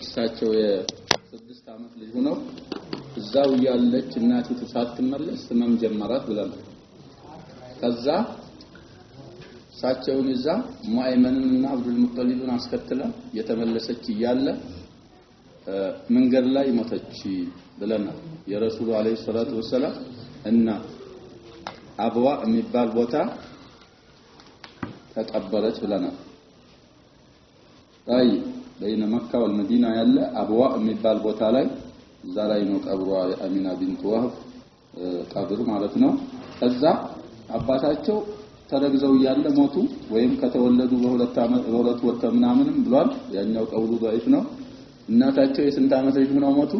እሳቸው የ6 ዓመት ልጅ ሆነው እዛው ያለች እናቲቱ ሳትመለስ ህመም ጀመራት ብለን ከዛ እሳቸውን እዛ ሙአይመንና አብዱል ሙጠሊብን አስከትላ የተመለሰች እያለ መንገድ ላይ ሞተች ብለን የረሱሉ አለይሂ ሰላቱ ወሰለም እና አብዋ የሚባል ቦታ ተቀበረች ብለናል። ታይ በይነ መካ ወልመዲና ያለ አብዋ የሚባል ቦታ ላይ እዛ ላይ ነው ቀብሯ የአሚና ቢንት ወህብ ቀብር ማለት ነው። ከዛ አባታቸው ተረግዘው ያለ ሞቱ ወይም ከተወለዱ በሁለት ወር ከምናምንም ብሏል። ያኛው ቀውሉ ضعيف ነው። እናታቸው የስንት ዓመት ልጅ ሆነው ሞቱ?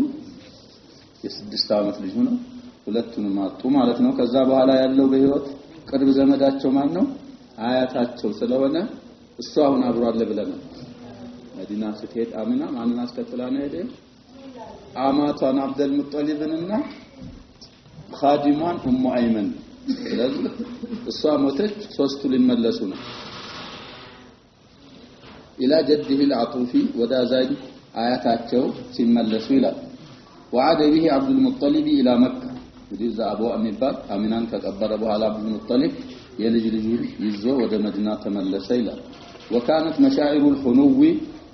የ6 ዓመት ልጅ ሆነው ሁለቱንም አጡ ማለት ነው። ከዛ በኋላ ያለው በህይወት ቅርብ ዘመዳቸው ማን ነው? አያታቸው ስለሆነ እሱ አሁን አብሮ አለ ብለናል። መዲና ስትሄድ አሚና ማንን አስከትላ ነው ሄደ? አማቷን አብዱል ሙጠሊብንና ኻዲሟን ኡሙ አይመን። ስለዚህ እሷ ሞተች፣ ሶስቱ ሊመለሱ ነው። ኢላ ጀዲህ አልዓጡፊ ወዳዛይ አያታቸው ሲመለሱ ይላል። ወዓደ ቢሂ አብዱል ሙጠሊብ ኢላ መካ ወዲዛ አቡ የሚባል አሚናን ከቀበረ በኋላ አብዱል ሙጠሊብ የልጅ ልጁን ይዞ ወደ መዲና ተመለሰ ይላል። وكانت مشاعر الحنو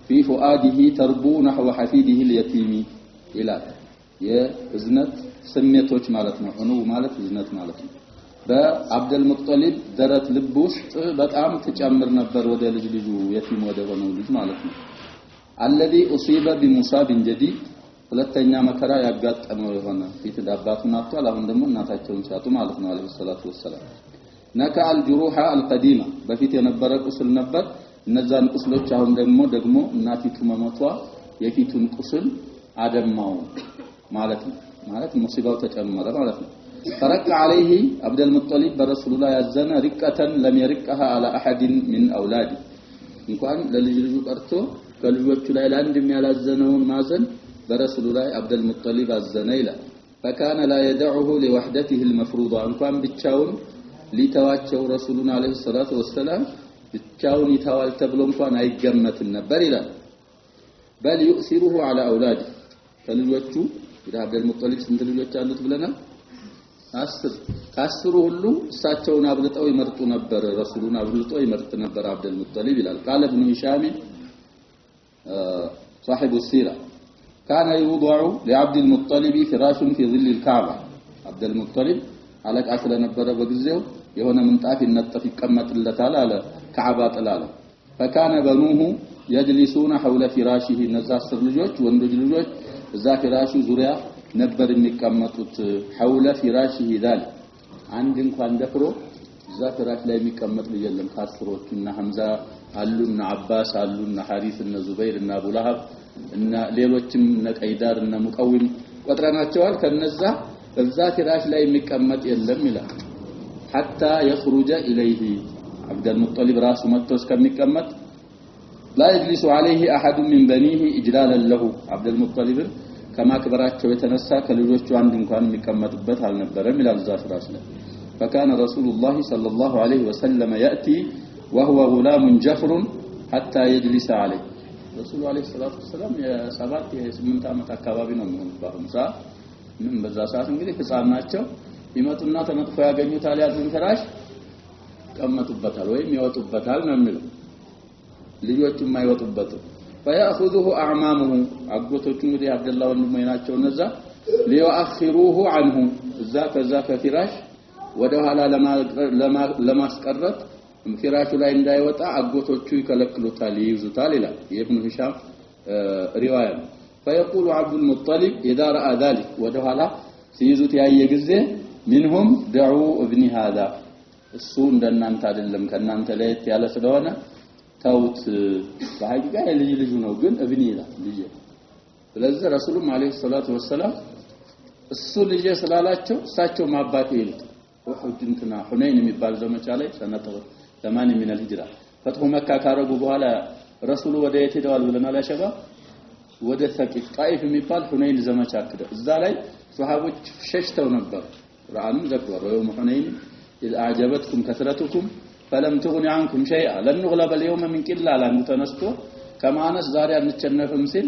في فؤاده تربو نحو حفيده اليتيم ይላል። የእዝነት ስሜቶች ማለት ነው። ሁኑ ማለት እዝነት ማለት ነው። በአብዱል ሙጠሊብ ደረት ልብ ውስጥ በጣም ተጨምር ነበር ወደ ልጁ የቲም ወደ ሆነው ልጅ ማለት ነው። الذي اصيب بمصاب جديد ሁለተኛ መከራ ያጋጠመው የሆነ ፊት ዳባቱን አጥቷል። አሁን ደግሞ እናታቸውን ሲያጡ ማለት ነው አለይሂ ሰላቱ ወሰለም። ነካ الجروح القديمه በፊት የነበረ ቁስል ነበር። እነዛን ቁስሎች አሁን ደግሞ እናቲቱ መሞቷ የፊቱን ቁስል አደማው ማለት ነው። ማለት ሙሲባው ተጨመረ ማለት ነው። فرق عليه عبد المطلب برسول الله ያዘነ ሪቀተን لم يرقها على احد من اولاده እንኳን ለልጅ ቀርቶ ከልጆቹ ላይ ለአንድም ያላዘነውን ማዘን በረሱሉ ላይ عبد المطلب አዘነ ይላል። فكان لا يدعه لوحدته المفروضه እንኳን ብቻውን ሊተዋቸው ረሱሉን አለይሂ ሰላቱ ወሰለም ብቻውን ይተዋል ተብሎ እንኳን አይገመትም ነበር ይላል። بل يؤثره على اولاده ከልጆቹ አብዱል ሙጠሊብ ስንት ልጆች አሉት ብለናል? 10 ከ10 ሁሉ እሳቸውን አብልጠው ይመርጡ ነበር። ረሱሉን አብልጠው ይመርጥ ነበር አብዱል ሙጠሊብ ይላል። قال ابن هشام صاحب السيرة كان يوضع لعبد المطلب فراش في ظل الكعبة عبد المطلب አለቃ ስለነበረ በጊዜው የሆነ ምንጣፍ ይነጠፍ ይቀመጥለታል አለ ካዕባ ጥላለ። فكان بنوه يجلسون حول فراشه እነዛ 10 ልጆች ወንዶች ልጆች እዛ ፍራሹ ዙሪያ ነበር የሚቀመጡት። حول فراشه ذلك አንድ እንኳን ደፍሮ እዛ ፍራሽ ላይ የሚቀመጥ ልጅ የለም። ከአስሮቹ እና ሐምዛ አሉ እና አባስ አሉ እና ሐሪስ እና ዙበይር እና አቡ ለሀብ እና ሌሎችም እና ቀይዳር እና ሙቀዊም ቆጥረናቸዋል። ከነዛ እዛ ፍራሽ ላይ የሚቀመጥ የለም ይላል። حتى يخرج اليه عبد المطلب ራሱ መጥቶ እስከሚቀመጥ لا يجلس عليه احد من بنيه اجلالا له عبد المطلب ከማክበራቸው የተነሳ ከልጆቹ አንድ እንኳን የሚቀመጥበት አልነበረም ይላል እዛ ፍራሽ ላይ። فكان رسول الله صلى الله عليه وسلم ياتي وهو غلام جفر حتى يجلس عليه رسول الله عليه الصلاه والسلام የ8 ዓመት አካባቢ ነው የሚሆነው በአሁኑ ሰዓት። ምን በዛ ሰዓት እንግዲህ ህፃን ናቸው። ይመጡና ተነጥፎ ያገኙታል ያንን ፍራሽ ቀመጡበታል ወይም ይወጡበታል ነው የሚለው። ልጆቹም አይወጡበትም። فياخذه اعمامه አጎቶቹ እንግዲህ አብደላህ ወንድሙ ናቸው እነዛ ليؤخروه عنه እዛ ከዛ ከፍራሽ ወደ ኋላ ለማስቀረት ፍራሹ ላይ እንዳይወጣ አጎቶቹ ይከለክሉታል ይይዙታል ይላል የኢብኑ ሂሻም ሪዋያ። فيقول عبد المطلب اذا راى ذلك ወደ ኋላ ሲይዙት ያየ ጊዜ منهم دعوا ابن هذا እሱ እንደናንተ አይደለም ከናንተ ለየት ያለ ስለሆነ ተውት። በሐቂቃ ልጅ ነው ግን እብኒ ይላል ልጅ። ስለዚህ ረሱሉም አለይሂ ሰላቱ ወሰለም እሱ ልጅ ስላላቸው እሳቸው ማባቴ ይሉት። ወሁጅንትና ሁነይን የሚባል ዘመቻ ላይ ሰነተ زمان من الهجرة فتح مكة ካረጉ በኋላ ረሱሉ ወደ የት ሄደዋል ብለናል አሸባ ወደ ሰቂፍ ጣይፍ የሚባል ሁነይን ዘመቻ አከደ እዛ ላይ ሱሐቦች ሸሽተው ነበር ቁርአን ዘክሯል ወይም ሁነይን إذ أعجبتكم كثرتكم فلم تغن عنكم شيئا لن نغلب اليوم من قلة لأن تنستو كما أنس ዛሬ አንቸነፍም ሲል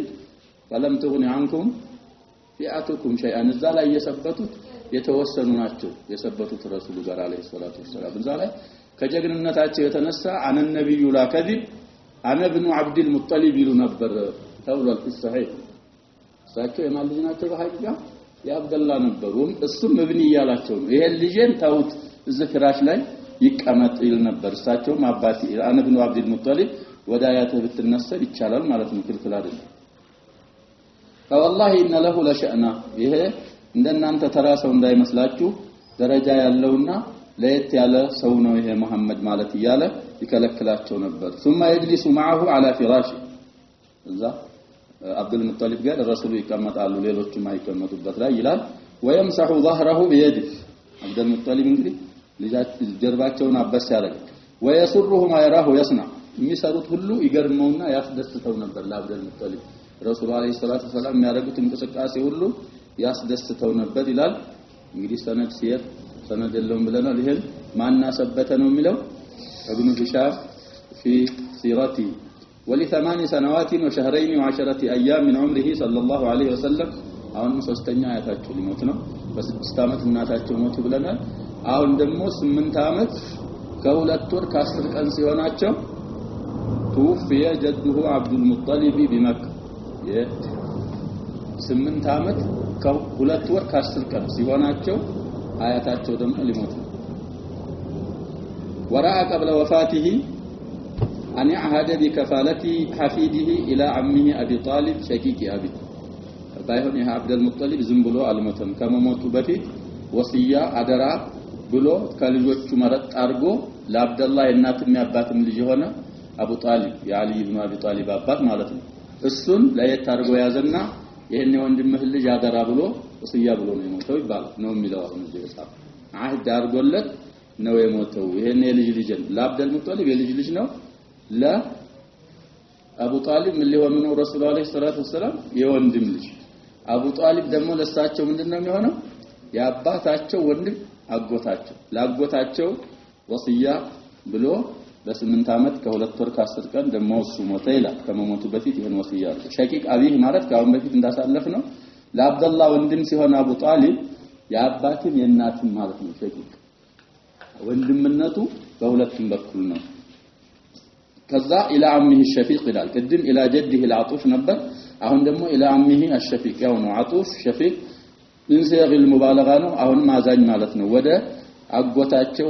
فلم تغن عنكم فئاتكم شيئا እዛ ላይ የሰበቱት የተወሰኑ ናቸው የሰበቱት ረሱሉ ጋር አለይሂ ሰላቱ ወሰለም እዛ ላይ ከጀግንነታቸው የተነሳ አነ ነብዩ ላ ከذب انا ابن عبد المطلب ይሉ ነበር ተብሏል في الصحيح ሳቸው የማን ልጅ ናቸው በሐቂቃ ያብደላ ነበሩ እሱም እብኒ ያላቸው ነው ይሄ ልጅን ታውት ዝክራሽ ላይ ይቀመጥ ይል ነበር ሳቸውም አባቲ አነ ابن عبد المطلب ወዳያተ ብትነሰብ ይቻላል ማለት ነው ክልክል አይደለም فوالله ان له لشأنا ይሄ እንደናንተ ተራሰው እንዳይመስላችሁ ደረጃ ያለውና ለየት ያለ ሰው ነው ይሄ መሐመድ ማለት ይያለ ይከለክላቸው ነበር ثم يجلس معه على فراشه እዛ አብዱል ሙጠሊብ ጋር ረሱሉ ይቀመጣሉ ሌሎችም አይቀመጡበት ላይ ይላል ويمسح ظهره بيده አብዱል ሙጠሊብ እንግዲህ ልጃቸው ጀርባቸውን አበስ ያደርጋል ويسره ما يراه يصنع የሚሰሩት ሁሉ ይገርመውና ያስደስተው ነበር ለአብዱል ሙጠሊብ ረሱሉ አለይሂ ሰላቱ ወሰለም የሚያደርጉት እንቅስቃሴ ሁሉ ያስደስተው ነበር ይላል እንግዲህ ሰነድ ሲየር ሰነድ የለውም ብለናል ይሄን ማናሰበተ ነው የሚለው ابن هشام في سيرته ول8 سنوات وشهرين و10 ايام من عمره صلى الله عليه وسلم አሁን ሶስተኛ አያታቸው ሊሞት ነው በ6 አመት እናታቸው ሞቱ ብለናል አሁን ደግሞ 8 አመት ከ2 ወር ከ10 ቀን ሲሆናቸው توفي جده عبد المطلب بمكة 8 አመት ከ2 ወር ከ10 ቀን ሲሆናቸው አያታቸው ደግሞ ሊሞቱ ورأى قبل وفاته أن يعهد بكفالة حفيده إلى عمه أبي طالب شقيق أبي بايهون يا عبد المطلب ዝም ብሎ አልሞተም ከመሞቱ በፊት ወሲያ አደራ ብሎ ከልጆቹ መረጥ አርጎ ለአብደላህ እናትም ያባትም ልጅ ሆነ አቡ ጣሊብ የአሊ ኢብኑ አቢ ጣሊብ አባት ማለት ነው እሱን ለየት አርጎ ያዘና ይሄን የወንድምህ ልጅ አደራ ብሎ ወሲያ ብሎ ነው የሞተው ይባላል ነው የሚለው አሁን እዚህ በጻፍ አህድ አርጎለት ነው የሞተው ይሄን የልጅ ልጅ ለአብደል ሙጠሊብ የልጅ ልጅ ነው ለአቡ ጣሊብ ምን ሊሆኑ ነው ረሱል አለይሂ ሰላቱ ወሰለም የወንድም ልጅ አቡ ጣሊብ ደግሞ ለሳቸው ምንድነው የሚሆነው ያባታቸው ወንድም አጎታቸው ላጎታቸው ወሲያ ብሎ በ8 አመት ከ2 ወር ከ10 ቀን ደግሞ እሱ ሞተ ይላል ከመሞቱ በፊት ይሄን ወሲያ አድርጎ ሸቂቅ አቢህ ማለት ካሁን በፊት እንዳሳለፍ ነው ለአብደላህ ወንድም ሲሆን አቡ ጣሊብ ያባትም የእናትም ማለት ነው ሸቂቅ ወንድምነቱ በሁለቱም በኩል ነው ከዛ ኢላ አሚህ ሸፊቅ ይላል ቅድም ኢላ ጀዲህ العطوف ነበር አሁን ደግሞ ኢላ አሚህ الشفيق ያው ነው عطوف شفيق من صيغ المبالغه ነው አሁን ማዛኝ ማለት ነው ወደ አጎታቸው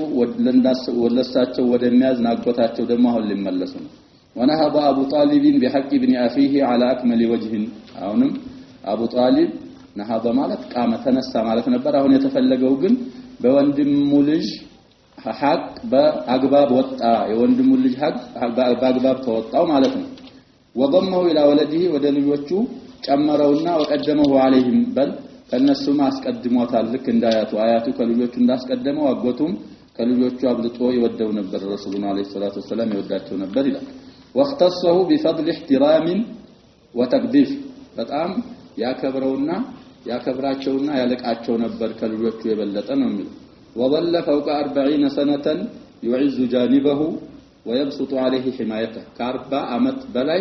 ወለሳቸው ወደሚያዝን አጎታቸው ደግሞ አሁን ሊመለሱ ነው ونهض ابو طالب بحق ابن اخيه على اكمل وجه አሁንም አቡ ጣሊብ ነሃض ማለት ቃመ ተነሳ ማለት ነበር አሁን የተፈለገው ግን በወንድሙ ልጅ ሐቅ በአግባብ ወጣ የወንድሙ ልጅ ሐቅ በአግባብ ተወጣው ማለት ነው وضمه الى ولده ወደልጆቹ ጨመረውና ወቀደመው عليهم በል ከነሱም አስቀድሞታል ልክ እንዳያቱ አያቱ ከልጆቹ እንዳስቀደመው አጎቱም ከልጆቹ አብልጦ ይወደው ነበር ረሱሉን አለይሂ ሰላቱ ወሰለም ይወዳቸው ነበር ይላል واختصه بفضل احترام وتقديس በጣም ያከብረውና ያከብራቸውና ያለቃቸው ነበር ከልጆቹ የበለጠ ነው የሚለው وظل فوق 40 سنه يعز جانبه ويبسط عليه حمايته ከ40 አመት በላይ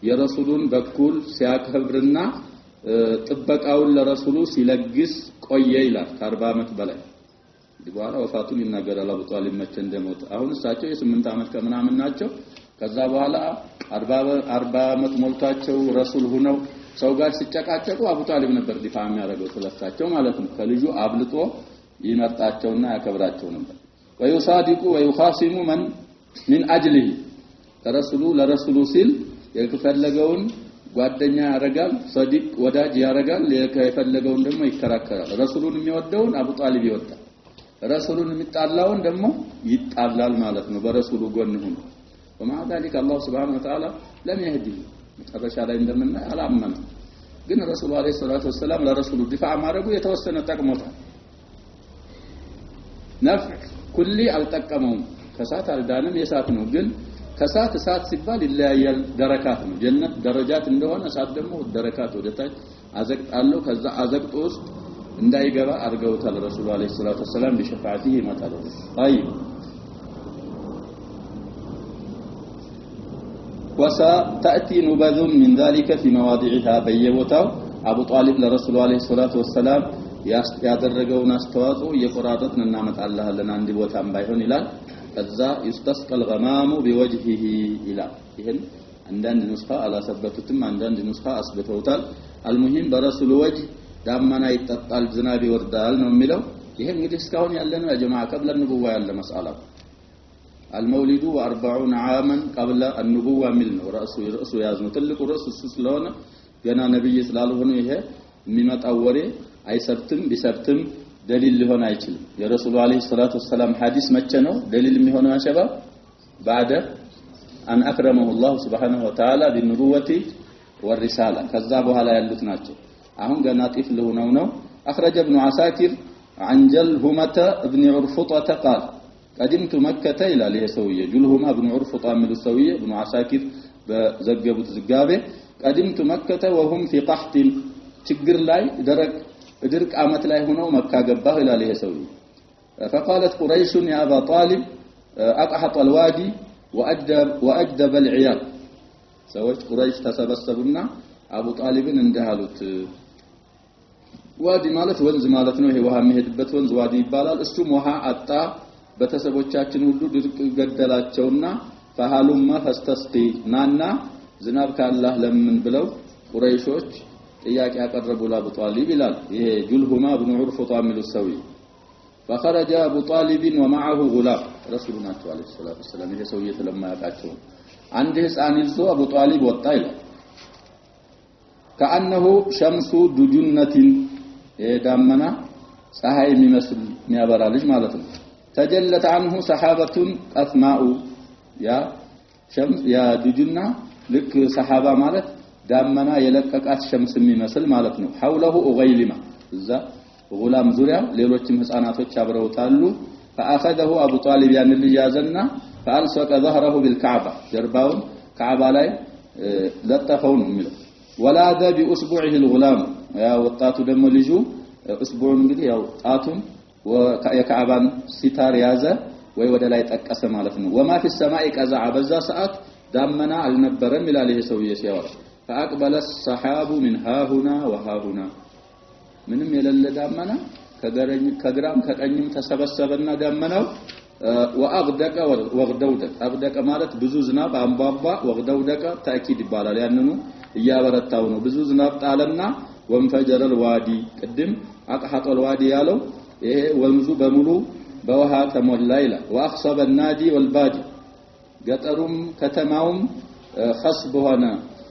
የረሱሉን በኩል ሲያከብርና ጥበቃውን ለረሱሉ ሲለግስ ቆየ ይላል ከ40 አመት በላይ ዲጓራ ወፋቱን ይናገራል አቡ ጣሊብ መቼ እንደሞተ አሁን እሳቸው የ8 አመት ከምናምን ናቸው ከዛ በኋላ 40 አመት ሞልቷቸው ረሱል ሆነው ሰው ጋር ሲጨቃጨቁ አቡ ጣሊብ ነበር ዲፋ የሚያደርገው ስለሳቸው ማለት ነው ከልጁ አብልጦ ይመርጣቸውና ያከብራቸው ነበር ወይሳዲቁ ወይኻሲሙ من اجله ከረሱሉ ለረሱሉ ሲል የፈለገውን ጓደኛ ያረጋል صديق ወዳጅ ያረጋል የፈለገውን ደግሞ ይከራከራል ረሱሉን የሚወደውን አቡ ጣሊብ ይወዳል ረሱሉን የሚጣላውን ደግሞ ይጣላል ማለት ነው በረሱሉ ጎን ሆኖ ومع ذلك الله سبحانه وتعالى لم يهديه መጨረሻ ላይ እንደምናይ አላመነ ግን ረሱሉ አለይሂ ሰላቱ ወሰለም ለረሱሉ ዲፋ ማድረጉ የተወሰነ ጠቅሞታል ነፍዕ ኩሊ አልጠቀመውም ከሳት አልዳንም የሳት ነው ግን ከሳት እሳት ሲባል ይለያያል ደረካት ነው ጀነት ደረጃት እንደሆነ እሳት ደግሞ ደረካት ወደታች አዘቅት አለው ከዛ አዘቅት ውስጥ እንዳይገባ አርገውታል ረሱሉ አለይሂ ሰላቱ ወሰለም በሸፋዓቲሂ ይመጣሉ طيب وستأتي نبذ من ذلك في مواضعها بيبوتاو أبو طالب لرسول عليه الصلاة والسلام ያደረገውን አስተዋጽኦ እየቆራረጥን እናመጣለን አንድ ቦታም ባይሆን ይላል ከዛ يستسقى الغمام بوجهه ይላል ይሄን አንዳንድ ንስኻ አላሰበቱትም አንዳንድ ንስኻ አስበተውታል المهم برسول وجه ዳመና ይጠጣል ዝናብ ይወርዳል ነው የሚለው ይሄ እንግዲህ እስካሁን ያለነው ያ ጀማዓ قبل النبوة ያለ መስአላ المولد 40 عاما قبل النبوة من رأس ያዝነው ትልቁ ራስ እሱ ስለሆነ ገና ነብይ ስላልሆነ ይሄ የሚመጣው ወሬ አይሰብትም ቢሰብትም دليل ሊሆን አይችልም የረሱሉ አለይሂ ሰላቱ ወሰለም ሐዲስ መቼ ነው دليل የሚሆነው አሸባብ بعد ان اكرمه الله سبحانه وتعالى بالنبوة والرسالة ከዛ በኋላ ያሉት ናቸው አሁን ገና ጥፍል ሆነው ነው اخرج ابن عساكر عن جلهمة ابن عرفطة قال قدمت مكة الى له سويه جلهمة ابن عرفطة من السويه ابن عساكر በዘገቡት ዝጋቤ قدمت مكة وهم في قحط ችግር ላይ ደረቅ ድርቅ አመት ላይ ሆነው መካ ገባሁ ይላል ይሄ ሰው فقالت قريش يا ابا طالب اقحط الوادي واجدب العيال ሰዎች ቁረይሽ ተሰበሰቡና አቡ ጣሊብን እንደሃሉት ዋዲ ማለት ወንዝ ማለት ነው ይሄ ውሃ የሚሄድበት ወንዝ ዋዲ ይባላል እሱም ውሃ አጣ በተሰቦቻችን ሁሉ ድርቅ ገደላቸውና فحالما فاستسقي ናና ዝናብ ካላህ ለምን ብለው ቁረይሾች ጥያቄ ያቀረቡ ለአቡ ጣሊብ ይላል ይሄ ጁልሁማ ኢብኑ ዑርፉጣ ሚሉ ሰዊ فخرج ابو طالب ومعه غلام رسولنا عليه الصلاه والسلام ይሄ ሰው የተለማያቃቸው አንድ ህፃን ይዞ አቡ ጣሊብ ወጣ ይላል كانه شمس دجنة የዳመና ፀሐይ የሚመስል የሚያበራ ልጅ ማለት ነው تجلت عنه سحابة قثماء يا شمس يا دجنة ልክ ሰሃባ ማለት ዳመና የለቀቃት ሸምስ የሚመስል ማለት ነው حوله اغيلم እዛ غلام ዙሪያ ሌሎችም ህፃናቶች አብረውታሉ فاخذه ابو طالب ያን ልጅ ያዘና فالصق ظهره بالكعبه ጀርባውን ካዕባ ላይ ለጠፈው ነው የሚለው ወላደ باسبوعه الغلام ያ ወጣቱ ደግሞ ልጁ እስቡዕ እንግዲህ ያው ጣቱን የካዕባን ሲታር ያዘ ወይ ወደ ላይ ጠቀሰ ማለት ነው وما في السماء قزع በዛ ሰዓት ዳመና አልነበረም ይላል ይሄ ሰውዬ ሲያወራ فاقبل السحاب من ها هنا وها هنا ምንም የሌለ ዳመና ከግራም ከቀኝም ተሰበሰበና ዳመናው واغدق وغدودق اغدق ማለት ብዙ ዝናብ አንባባ وغدودق تاكيد ይባላል ያንኑ እያበረታው ነው ብዙ ዝናብ ጣለና وانفجر الوادي قدم اقحط الوادي ያለው ይሄ ወንዙ በሙሉ በውሃ ተሞላ ይላል واخصب النادي والبادي ገጠሩም ከተማውም خصب ሆነ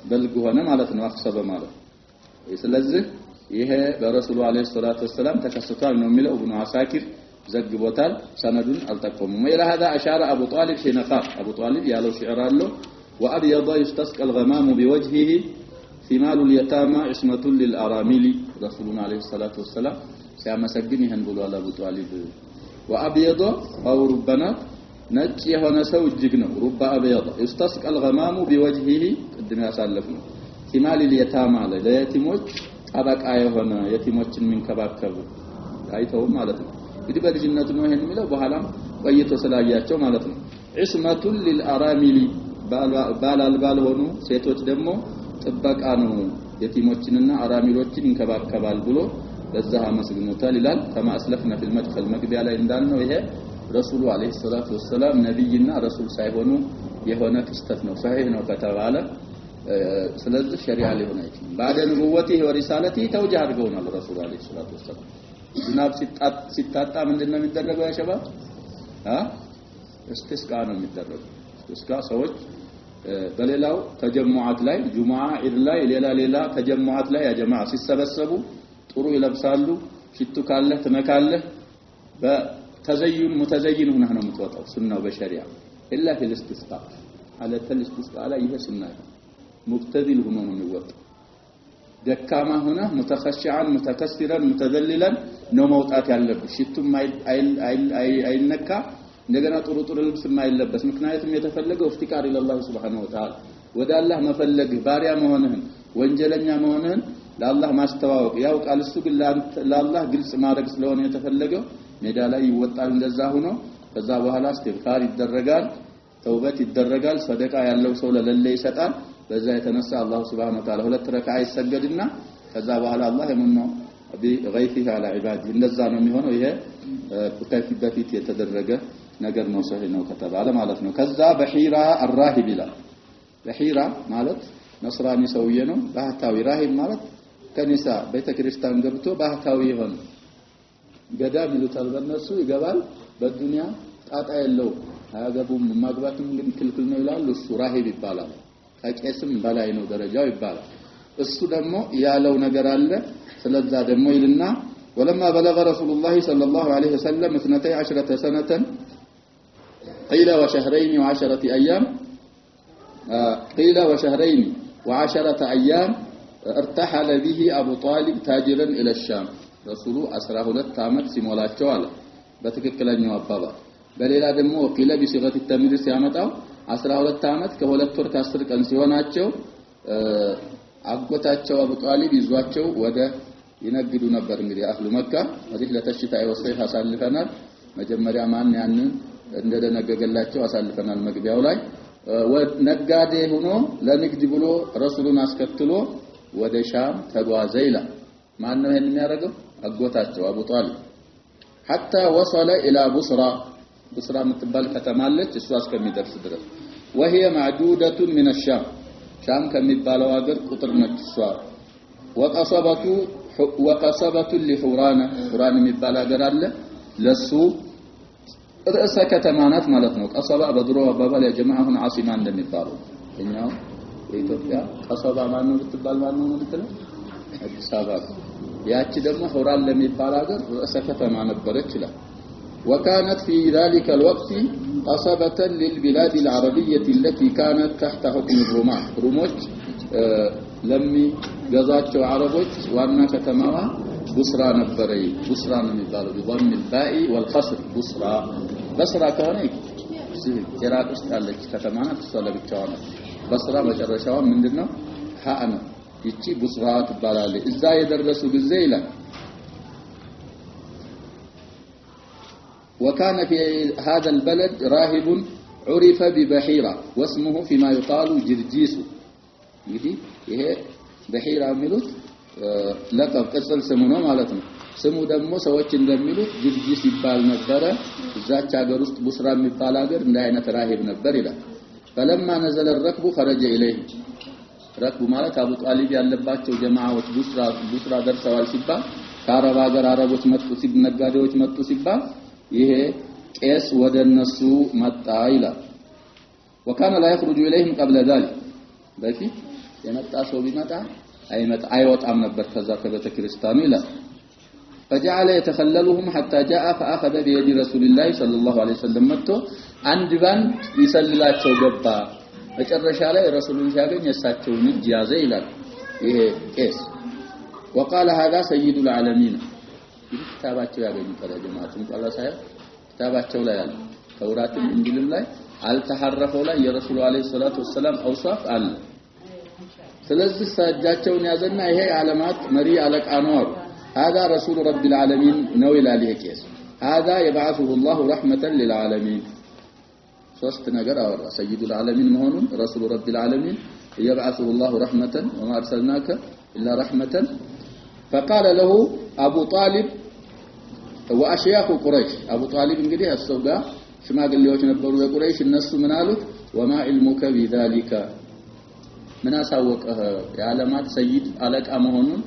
በልግ ሆነ ማለት ነው አخصب ማለት ስለዚህ ይሄ በረሱሉ አለይሂ ሰላቱ ወሰለም ተከስቷል ነው የሚለው ኢብኑ አሳኪር ዘግቦታል ሰነዱን አልጠቀሙም ኢላ هذا اشار ابو طالب حين قال ابو طالب ያለው ሽዕር አለው وابيض يستسقى الغمام بوجهه ثمال اليتامى عصمه للارامل رسولنا عليه الصلاه والسلام ሲያመሰግን ይሄን ብሏል አቡ ጣሊብ وابيض او ربنا ነጭ የሆነ ሰው እጅግ ነው ሩባ አብያድ يستسقى الغمام بوجهه ቅድም ያሳለፍነው ثمال اليتامى ለየቲሞች አበቃ የሆነ የቲሞችን መንከባከብ አይተው ማለት ነው እንግዲህ በልጅነቱ ነው ይሄን የሚለው በኋላም ቆይቶ ስላያቸው ማለት ነው عصمه للارامل ባላልባል ሆኑ ሴቶች ደግሞ ጥበቃ ነው የቲሞችንና አራሚሎችን እንከባከባል ብሎ በዛ መስግኖታል ይላል ከማስለፍና في المدخل መግቢያ ላይ እንዳልነው ይሄ ረሱሉ አለይሂ ሰላቱ ወሰለም ነብይና ረሱል ሳይሆኑ የሆነ ክስተት ነው صحيح ነው ከተባለ ስለዚህ ሸሪዓ ሊሆን አይችልም بعد نبوته ورسالته توجه አድርገውናል ረሱል አለይሂ ሰላቱ ወሰለም ዝናብ ሲጣጣ ምንድነው የሚደረገው ያ ሸባብ እስቲስቃ ነው የሚደረገው እስቲስቃ ሰዎች በሌላው ተጀሙዓት ላይ ጁሙዓ ኢድ ላይ ሌላ ተጀሙዓት ላይ ያ ጀማዓ ሲሰበሰቡ ጥሩ ይለብሳሉ ሽቱ ካለ ተመካለህ በተዘይን متزين ሆነህ ነው የምትወጣው ሱናው በሸሪዓ ኢላ في الاستسقاء على الاستسقاء ላይ ይሄ ሱና مبتذل ሆኖ ነው የሚወጣው ደካማ ሆነ متخشعا متكسرا متذللا ነው መውጣት ያለበት ሽቱም አይነካ እንደገና ጥሩ ልብስ የማይለበስ ምክንያቱም የተፈለገው እፍቲቃር ኢላላህ ሱብሓነሁ ወተዓላ ወደ አላህ መፈለግ ባሪያ መሆንህን ወንጀለኛ መሆንህን ለአላህ ማስተዋወቅ ያው ቃል እሱ ግን ለአላህ ግልጽ ማድረግ ስለሆነ የተፈለገው ሜዳ ላይ ይወጣል እንደዛ ሆኖ ከዛ በኋላ እስትግፋር ይደረጋል ተውበት ይደረጋል ሰደቃ ያለው ሰው ለሌለ ይሰጣል በዛ የተነሳ አላህ Subhanahu Wa Ta'ala ሁለት ረካዓ ይሰገድና ከዛ በኋላ አላህ የምነው በغيثه على عباده እንደዛ ነው የሚሆነው ይሄ ከፊት በፊት የተደረገ ነገር ነው ሰሂህ ነው ከተባለ ማለት ነው ከዛ በሂራ الراهب ይላል በሂራ ማለት ነስራኒ ሰውዬ ነው ባህታዊ ራሂብ ማለት ከኒሳ ቤተክርስቲያን ገብቶ ባህታዊ ይሆን ገዳም ይሉታል በእነሱ ይገባል በዱንያ ጣጣ የለው አያገቡም ማግባትም ግን ክልክል ነው ይላሉ እሱ ራሂብ ይባላል ከቄስም በላይ ነው ደረጃው ይባላል እሱ ደግሞ ያለው ነገር አለ ስለዛ ደግሞ ይልና ولما بلغ رسول الله صلى الله عليه وسلم 12 سنة قيل وشهرين و10 أيام قيل وشهرين و10 أيام ارتحل به أبو طالب تاجرا إلى الشام رسول 12 ዓመት ሲሞላቸው አለ በትክክለኛው አባባል በሌላ ደግሞ قيل بصيغة التمييز ሲያመጣው 12 ዓመት ከሁለት ወር ከ10 ቀን ሲሆናቸው አጎታቸው አቡ ጣሊብ ይዟቸው ወደ ይነግዱ ነበር እንግዲህ አህሉ መካ እዚህ ለተሽታ አይወሰይ አሳልፈናል መጀመሪያ ማን ያንን እንደደነገገላቸው አሳልፈናል መግቢያው ላይ ነጋዴ ሆኖ ለንግድ ብሎ ረሱሉን አስከትሎ ወደ ሻም ተጓዘ ይላል ማን ነው ይሄን የሚያደርገው አጎታቸው አቡ ጣሊብ حتى وصل الى بصرى የምትባል ከተማ አለች እሷ እስከሚደርስ ድረስ وهي معدودة من الشام ሻም ከሚባለው ሀገር ቁጥር ነች እሷ وقصبة لحوران حوران የሚባል ሀገር አለ ለሱ ርዕሰ ከተማናት ማለት ነው ቀሰባ በድሮ አባባል የጀማዓሁን ዓሲማ እንደሚባለው እኛው በኢትዮጵያ ቀሰባ ማን ነው ብትባል ማን ነው የምትለው አዲስ አበባ ያቺ ደግሞ ሁራን ለሚባል ሀገር ርዕሰ ከተማ ነበረች ይላል وكانت في ذلك الوقت قصبة للبلاد العربية التي كانت تحت حكم الرومان روموች لمي ገዛቸው አረቦች ዋና ከተማዋ ቡስራ ነበረይ ቡስራ ነው የሚባለው بضم الباء والقصر በስራ ከሆነ ኢራቅ ውስጥ ያለች ከተማ ናት እሷ ለብቻዋ ነው በስራ መጨረሻዋ ምንድነው ሃ ነው ይቺ ቡስራ ትባላለች እዛ የደረሱ ጊዜ ይላል وكان في هذا البلد راهب عرف ببحيرة واسمه فيما يقال جرجيس እንግዲህ ይሄ በሂራ የሚሉት ለቀብ ቅጽል ስሙ ነው ማለት ነው ስሙ ደግሞ ሰዎች እንደሚሉት ጅርጂስ ይባል ነበር እዛች ሀገር ውስጥ ቡስራ የሚባል ሀገር እንደ አይነት ራሂብ ነበር ይላል فلما نزل الركب خرج اليه ረክቡ ማለት አቡ ጣሊብ ያለባቸው ጀማዓዎች ቡስራ ደርሰዋል ሲባል ከአረብ ሀገር አረቦች መጡ ሲነጋዴዎች መጡ ሲባል ይሄ ቄስ ወደነሱ መጣ ይላል وكان لا يخرج اليهم قبل ذلك በፊት የመጣ ሰው ቢመጣ አይወጣም ነበር ከዛ ከቤተ ክርስቲያኑ ይላል فجعل يتخللهم حتى جاء فاخذ بيد رسول الله صلى الله عليه وسلم መጥቶ አንድ ባንድ ይሰልላቸው ገባ መጨረሻ ላይ ረሱሉን ሲያገኝ እሳቸውን እጅ ያዘ ይላል ይሄ ቄስ وقال هذا سيد العالمين ክታባቸው ያገኙ ተረጀማቱን ቀላሳይ ክታባቸው ላይ አለ ተውራትም እንግሊዝም ላይ አልተሐረፈው ላይ የረሱሉ አለይሂ ሰላቱ ወሰለም አውሳፍ አለ ስለዚህ ሳጃቸውን ያዘና ይሄ ዓለማት መሪ አለቃ ነው هذا رسول رب العالمين ነው ይላል ይሄ ቄስ هذا يبعثه الله رحمة للعالمين ሶስት ነገር አወራ سيد العالمين መሆኑን رسول رب العالمين يبعثه الله رحمة وما أرسلناك إلا رحمة فقال له أبو طالب وأشياخ قريش أبو طالب እንግዲህ አስተውጋ ሽማግሌዎች ነበሩ የቁረይሽ እነሱ ምን አሉት وما علمك بذلك ምን አሳወቀህ የዓለማት ሰይድ አለቃ መሆኑን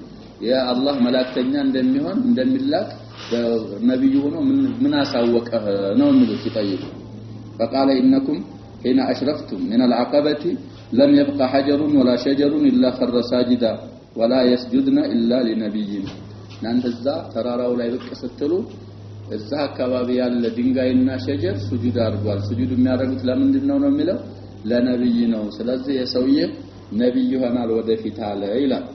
የአላህ መላእክተኛ እንደሚሆን እንደሚላክ ነብዩ ሆኖ ምን አሳወቀህ ነው የሚሉት ይጠይቁ فقال إنكم حين أشرفتم من العقبة لم يبقى حجر ولا شجر إلا خر ساجدا ولا يسجدن إلا لنبي እናንተዛ ተራራው ላይ ብቅ ስትሉ እዛ አካባቢ ያለ ድንጋይና ሸጀር ሱጁድ አድርጓል ሱጁድ የሚያደርጉት ለምንድን ነው የሚለው ለነብይ ነው ስለዚህ የሰውዬ ነብይ ይሆናል ወደፊት አለ ይላል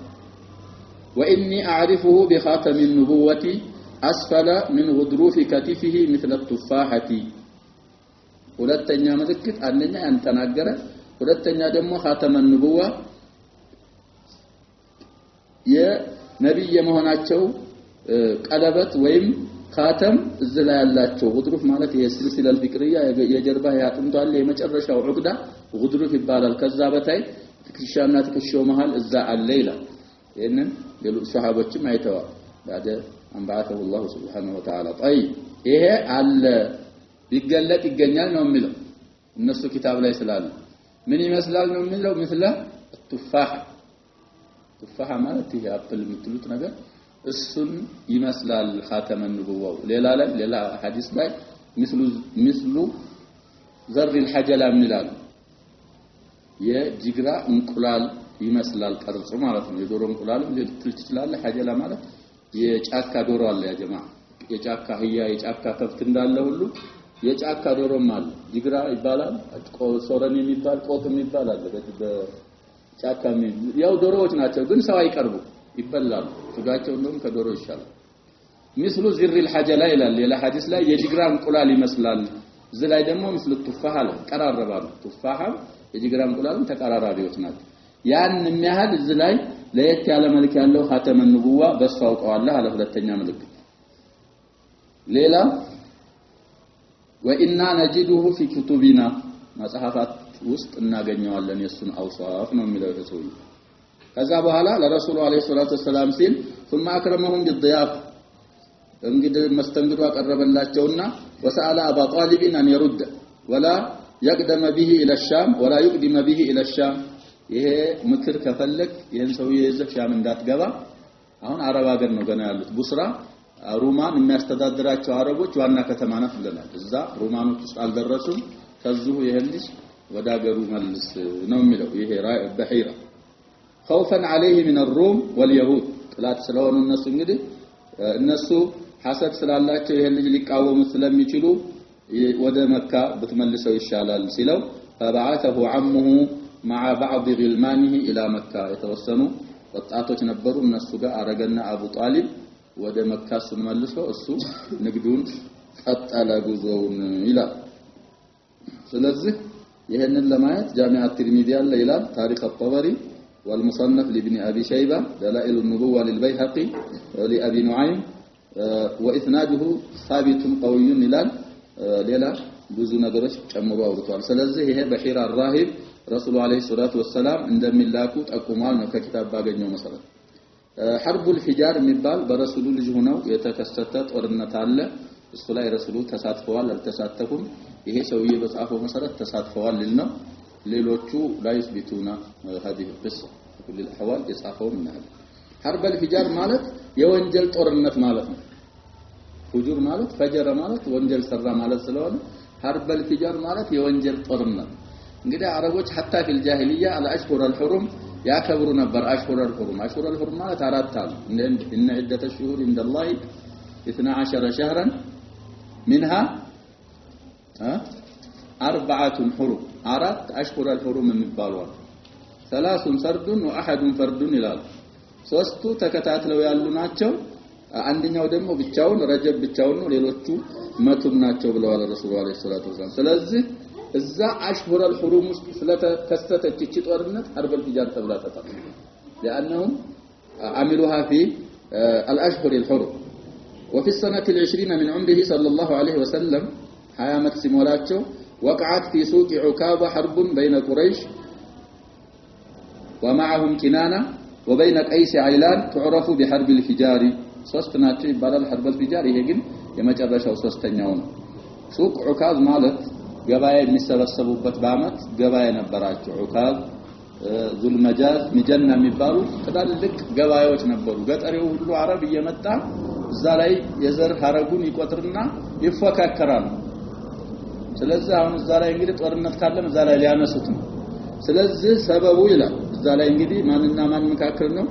وإني أعرفه بخاتم النبوة أسفل من غضروف كتفه مثل التفاحة ሁለተኛ ምልክት አንደኛ ያን ተናገረ ሁለተኛ ደግሞ ኻተመ ንቡዋ የነብይ መሆናቸው ቀለበት ወይም ኻተም እዚህ ላይ ያላቸው ጉድሩፍ ማለት የስልሲላ الفكريه የጀርባ ያጥንቷል የመጨረሻው ዑቅዳ ጉድሩፍ ይባላል ከዛ በታይ ትክሻና ትክሻው መሃል እዛ አለ ይላል ይሄንን ሌሎች ሱሐቦችም አይተዋል بعد ان بعثه الله سبحانه وتعالى طيب ይሄ አለ ቢገለጥ ይገኛል ነው የሚለው እነሱ ኪታብ ላይ ስላለ ምን ይመስላል ነው የሚለው مثل ቱፋህ ማለት ይሄ አፕል የምትሉት ነገር እሱን ይመስላል ኻተመ ንቡዋው ሌላ ሐዲስ ላይ ምስሉ ዘር الحجله ይላል የጅግራ እንቁላል ይመስላል ቀርጹ ማለት ነው የዶሮ እንቁላልም ልትል ይችላል ሐጀላ ማለት የጫካ ዶሮ አለ ያ ጀማ የጫካ ህያ የጫካ ከፍት እንዳለ ሁሉ የጫካ ዶሮም አለ ጅግራ ይባላል ሶረን የሚባል ቆጥም ይባላል በጫካ ያው ዶሮዎች ናቸው ግን ሰው አይቀርቡ ይበላሉ ስጋቸው እንደውም ከዶሮ ይሻላል ምስሉ ዝር الحجله ይላል ሌላ ሐዲስ ላይ የጅግራ እንቁላል ይመስላል እዚህ ላይ ደግሞ ምስሉ ቱፋህ አለ ቀራረባሉ ቱፋህ የጅግራ እንቁላልም ተቀራራቢዎች ናቸው ያን የሚያህል እዚህ ላይ ለየት ያለ መልክ ያለው ኻተመ ንቡዋ በሱ አውቀዋለሁ አለ ሁለተኛ ምልክት ሌላ ወኢና ነጂዱሁ ፊ ኩቱቢና መጽሐፋት ውስጥ እናገኘዋለን የሱን አውሳፍ ነው የሚለው ተሰውይ ከዛ በኋላ ለረሱሉ አለይሂ ሰላቱ ወሰለም ሲል ثم اكرمهم بالضياف እንግዲህ መስተንግዶ አቀረበላቸውና وسال ابا طالب ان يرد ولا يقدم به الى الشام ولا يقدم به الى الشام ይሄ ምክር ከፈለክ ይሄን ሰውዬ ይዘህ ሻም እንዳትገባ አሁን አረብ ሀገር ነው ገና ያሉት ቡስራ ሮማን የሚያስተዳድራቸው አረቦች ዋና ከተማ ናት ብለናል እዛ ሮማኖች ውስጥ አልደረሱም ከዚሁ ይሄን ልጅ ወደ ሀገሩ መልስ ነው የሚለው ይሄ በሂራ خوفا عليه من الروم واليهود ጥላት ስለሆኑ እነሱ እንግዲህ እነሱ ሐሰድ ስላላቸው ይሄን ልጅ ሊቃወሙ ስለሚችሉ ወደ መካ ብትመልሰው ይሻላል ሲለው فبعثه عمه مع بعض غلمانه الى مكه የተወሰኑ ወጣቶች ነበሩ እነሱ ጋር አረገና አቡ ጣሊብ ወደ መካ ሱን መልሶ እሱ ንግዱን ቀጠለ ጉዞውን ይላል ስለዚህ ይሄንን ለማየት ጃሚዓ ትርሚዚ ያለ ይላል ታሪክ الطبري والمصنف لابن ابي شيبه دلائل النبوه للبيهقي ولابي نعيم واسناده ثابت قوي ይላል ሌላ ብዙ ነገሮች ጨምሮ አውርቷል ስለዚህ ይሄ በሂራ الراهب ረሱሉ አለይሂ ሰላቱ ወሰለም እንደሚላኩ ጠቁሟል ነው ከኪታብ ባገኘው መሰረት ሐርቡል ሂጃር የሚባል በረሱሉ ልጅ ሆነው የተከሰተ ጦርነት አለ እሱ ላይ ረሱሉ ተሳትፈዋል አልተሳተፉም ይሄ ሰውዬ በጻፈው መሰረት ተሳትፈዋል ነው ሌሎቹ ላይ ይስቢቱና هذه القصه كل الاحوال የጻፈው ምናል ሐርቡል ሂጃር ማለት የወንጀል ጦርነት ማለት ነው ፉጁር ማለት ፈጀረ ማለት ወንጀል ሰራ ማለት ስለሆነ ሐርቡል ሂጃር ማለት የወንጀል ጦርነት እንግዲህ አረቦች حتى في الجاهليه الاشهر الحرم ያከብሩ ነበር اشهر الحرم ማለት አራት አሉ ان عده الشهور عند الله 12 شهرا منها 4 حرم አራት اشهر الحرم የሚባሉ ثلاث فرد واحد فرد ይላል ሶስቱ ተከታትለው ያሉ ናቸው አንደኛው ደግሞ ብቻውን ረጀብ ብቻውን ነው ሌሎቹ መቱም ናቸው ብለዋል ረሱሉ አለይሂ ሰላቱ ወሰለም ስለዚህ እዛ አሽሁር الحرم ውስጥ ስለተከሰተች እቺ ጦርነት ሐርቡል ሂጃር ተብላ ተጠራች لانهم عملوها في الاشهر الحرم وفي السنه ال20 من عمره صلى الله عليه وسلم 20 ዓመት ሲሞላቸው وقعت في سوق عكاظة حرب بين قريش ومعهم كنانة وبين قيس عيلان تعرف بحرب الفجار ሶስት ናቸው ይባላል ሐርቡል ፊጃር ይሄ ግን የመጨረሻው ሶስተኛው ነው ሱቅ ዑካዝ ማለት ገበያ የሚሰበሰቡበት በአመት ገበያ ነበራቸው ዑካዝ ዙልመጃዝ ሚጀና የሚባሉ ትላልቅ ገበያዎች ነበሩ ገጠሬው ሁሉ አረብ እየመጣ እዛ ላይ የዘር ሐረጉን ይቆጥርና ይፈካከራሉ ስለዚህ አሁን እዛ ላይ እንግዲህ ጦርነት ካለም እዛ ላይ ሊያነሱት ነው ስለዚህ ሰበቡ ይላል እዛ ላይ እንግዲህ ማንና ማን መካከል ነው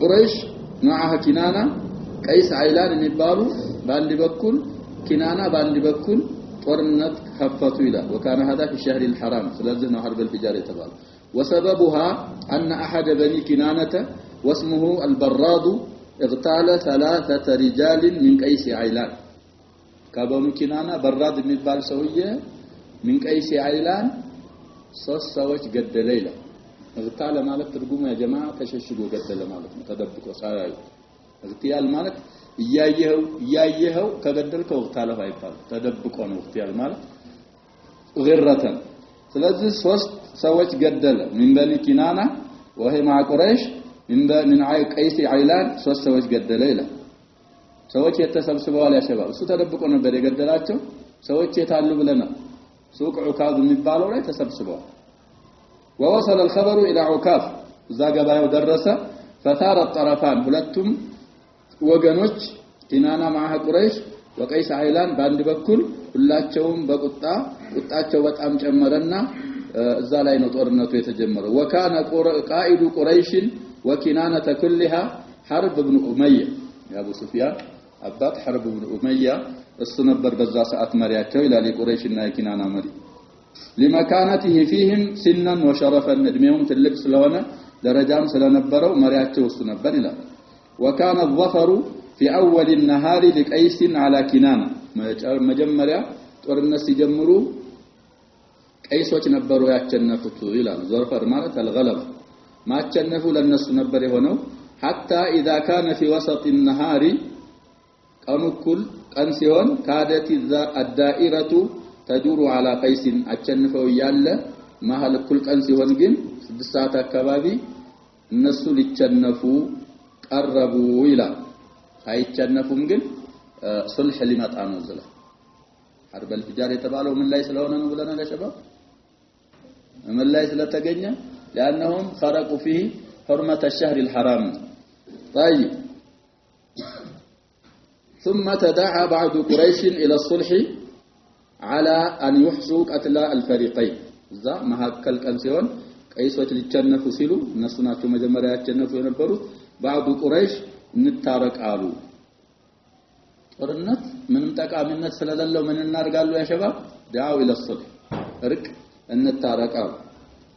ቁረይሽ ማዓ ኪናና ቀይስ አይላን የሚባሉ በአንድ በኩል ኪናና በአንድ በኩል ጦርነት ከፈቱ ይላል وكان هذا في الشهر الحرام ስለዚህ ነው ሐርቡል ፊጃር የተባለው وسببها ان احد بني كنانه واسمه البراد اغتال 3 رجال من قيس عيلان ከበኑ ኪናና በራድ የሚባል ሰውዬ ምን ቀይስ አይላን ሶስት ሰዎች ገደለ ይላል እግታለ ማለት ትርጉሙ ያ ጀማዓ ተሸሽጎ ገደለ ማለት ነው ተደብቆ ሳያዩ እግታል ማለት እያየኸው ከገደልከው እግታለህ አይባል ተደብቆ ነው እግታል ማለት غرተን ስለዚህ ሶስት ሰዎች ገደለ ምን በኒ ኪናና ወሄ مع قريش من ቀይስ አይላን ሶስት ሰዎች ገደለ ይላል ሰዎች የተሰብስበዋል ያሸባብ እሱ ተደብቆ ነበር የገደላቸው ሰዎች የታሉ ብለና ሱቅ ዑካዝ የሚባለው ላይ ተሰብስበዋል ووصل الخبر الى عكاف እዛ ገባው ደረሰ فثار الطرفان ሁለቱም ወገኖች ኪናና مع قريش وقيس عيلان በአንድ በኩል ሁላቸውም ቁጣቸው በጣም ጨመረና እዛ ላይ ነው ጦርነቱ የተጀመረው وكان قائد قريش وكنانه كلها حرب بن اميه يا ابو سفيان አባት حرب بن اميه እሱ ነበር በዛ ሰዓት መሪያቸው ይላል የቁረይሽና የኪናና መሪ لمكانته فيهم سنا وشرفا እድሜውም ትልቅ ስለሆነ ደረጃም ስለነበረው መሪያቸው እሱ ነበር ይላል وكان الظفر في اول النهار لقيس على كنانه መጀመሪያ ጦርነት ሲጀምሩ ቀይሶች ነበሩ ያቸነፉት ይላል ዞርፈር ማለት الغلب ማቸነፉ ለነሱ ነበር የሆነው حتى اذا كان في وسط النهار ቀኑኩል ቀን ሲሆን ካደት الدائره تدور على قيس አቸንፈው ያለ መሃል ኩል ቀን ሲሆን ግን 6 ሰዓት አካባቢ እነሱ ሊቸነፉ ቀረቡ ይላል አይቸነፉም ግን ሱልህ ሊመጣ ነው ዘላ حرب الفجار የተባለው ምን ላይ ስለሆነ ነው ብለና ለሸባብ ምን ላይ ስለተገኘ لانهم خرقوا فيه حرمه الشهر الحرام طيب ثم تدعى بعض قريش الى الصلح على ان يحصوا قتل الفريقين ذا መሐከል ቀን ሲሆን ቀይሶች ሊቸነፉ ሲሉ እነሱ ናቸው መጀመሪያ ያቸነፉ የነበሩት بعض قريش እንታረቃሉ ጦርነት ምንም ጠቃሚነት ስለሌለው ምን እናርጋሉ ያሸባብ ዳው الى الصلح እርቅ እንታረቃሉ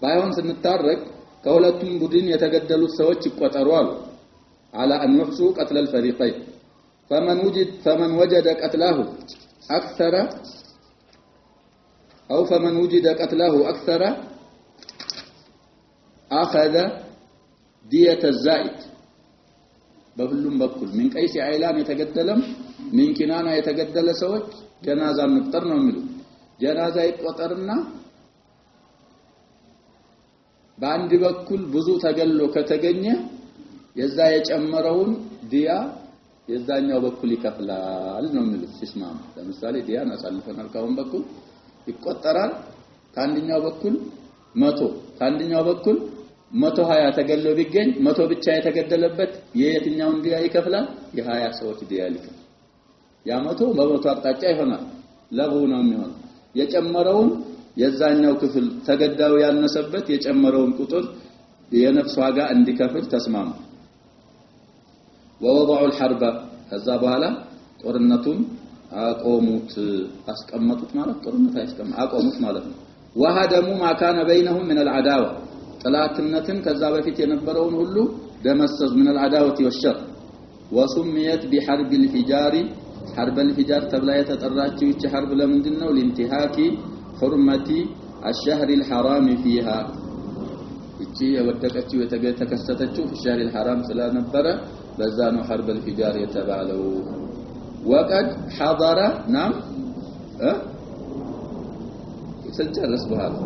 ባይሆን ስንታረቅ ከሁለቱም ቡድን የተገደሉት ሰዎች ይቆጠሩ አሉ على ان يحصوا قتل الفريقين فمن وجد قتله اكثر او فمن وجد قتله اكثر اخذ دية الزائد በሁሉም በኩል ምን ቀይስ አይላን የተገደለም ምን ኪናና የተገደለ ሰዎች ጀናዛ እንቁጠር ነው የሚሉ ጀናዛ ይቆጠርና በአንድ በኩል ብዙ ተገሎ ከተገኘ የዛ የጨመረውን ዲያ የዛኛው በኩል ይከፍላል ነው የሚሉት ሲስማሙ ለምሳሌ ዲያን አሳልፈናል ካሁን በኩል ይቆጠራል ካንደኛው በኩል 100 ካንደኛው በኩል 120 ተገሎ ቢገኝ 100 ብቻ የተገደለበት የየትኛውን ዲያ ይከፍላል የ20 ሰዎች ዲያ ይከፍላል ያ 100 በ100 አቅጣጫ ይሆናል ለቡ ነው የሚሆነው የጨመረውን የዛኛው ክፍል ተገዳው ያነሰበት የጨመረውን ቁጥር የነፍስ ዋጋ እንዲከፍል ተስማሙ ووضعوا الحرب ከዛ በኋላ ጦርነቱን አቆሙት አስቀመጡት ማለት ጦርነት አቆሙት ማለት ነው وهدموا ما كان بينهم من العداوه ጥላትነትን ከዛ በፊት የነበረውን ሁሉ ደመሰሱ من العداوه والشر وسميت بحرب الفجار حرب الفجار ተብላ የተጠራችው እቺ حرب ለምንድነው لانتهاك حرمه الشهر الحرام فيها እቺ የወደቀችው የተከሰተችው في الشهر الحرام ስለነበረ በዛ ነው حرب الفجار የተባለው وقد حضر نعم سنجرس بهذا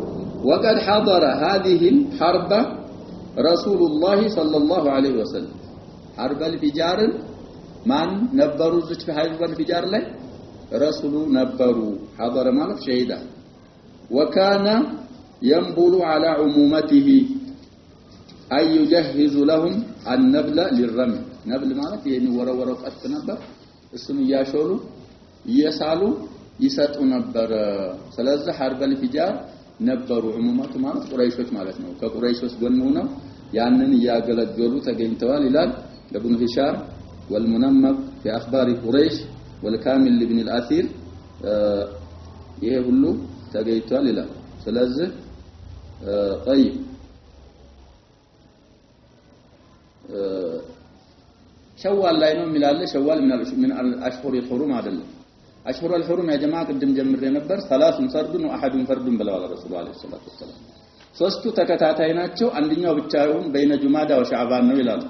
وقد حضر هذه الحرب رسول الله صلى الله عليه وسلم حرب الفجار ማን ነበሩ እዚህ حرب الفجار ላይ رسول ነበሩ حضر ማለት شهيدا وكان ينبل على عمومته أي يجهز لهم النبل للرمي نبل ማለት የሚወረወረው ቀስት ነበር እሱን ያሾሉ ይሳሉ ይሰጡ ነበር ስለዚህ حرب الفجار ነበሩ عمومات ማለት ቁረይሾች ማለት ነው ከቁረይሾች ጎን ሆነው ያንን ያገለገሉ ተገኝተዋል ይላል ابن هشام والمنمق في اخبار قريش والكامل لابن الاثير ይሄ ሁሉ ተገኝቷል ይላል ስለዚህ طيب ሸዋል ላይ ነው የሚላለ ሸዋል من الاشهر الحرم አይደለም أشهر الحرم يا جماعة قدم جمر نبر 3 سرد و1 فرد بلا رسول الله صلى الله عليه وسلم ሶስቱ ተከታታይ ናቸው አንደኛው ብቻ ይሁን በይነ ጁማዳ ወሻዕባን ነው ይላል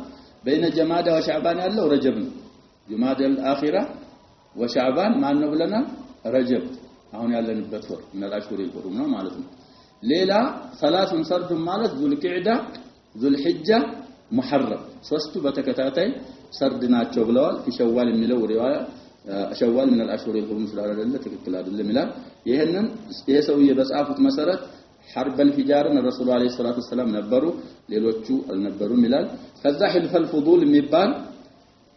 በይነ ጀማዳ ወሻዕባን ያለው ረጀብ ነው ጁማዳ አልአኺራ ወሻዕባን ማን ነው ብለናል ረጀብ አሁን ያለንበት ወር ነላሽሁር ይቆሩም ነው ማለት ነው ሌላ 3 ሰርድ ማለት ዙልቂዕዳ ዙልሂጃ ሙሐረም ሶስቱ በተከታታይ ሰርድ ናቸው ብለዋል ሸዋል የሚለው ሪዋያ ሸዋል من الاشهر الحرم ስላደለ ትክክል አይደለም ይላል ይሄንን የሰውዬ በጻፉት መሰረት حرب الفجار الرسول عليه الصلاه والسلام ነበሩ ሌሎቹ አልነበሩም ይላል ከዛ حلف الفضول የሚባል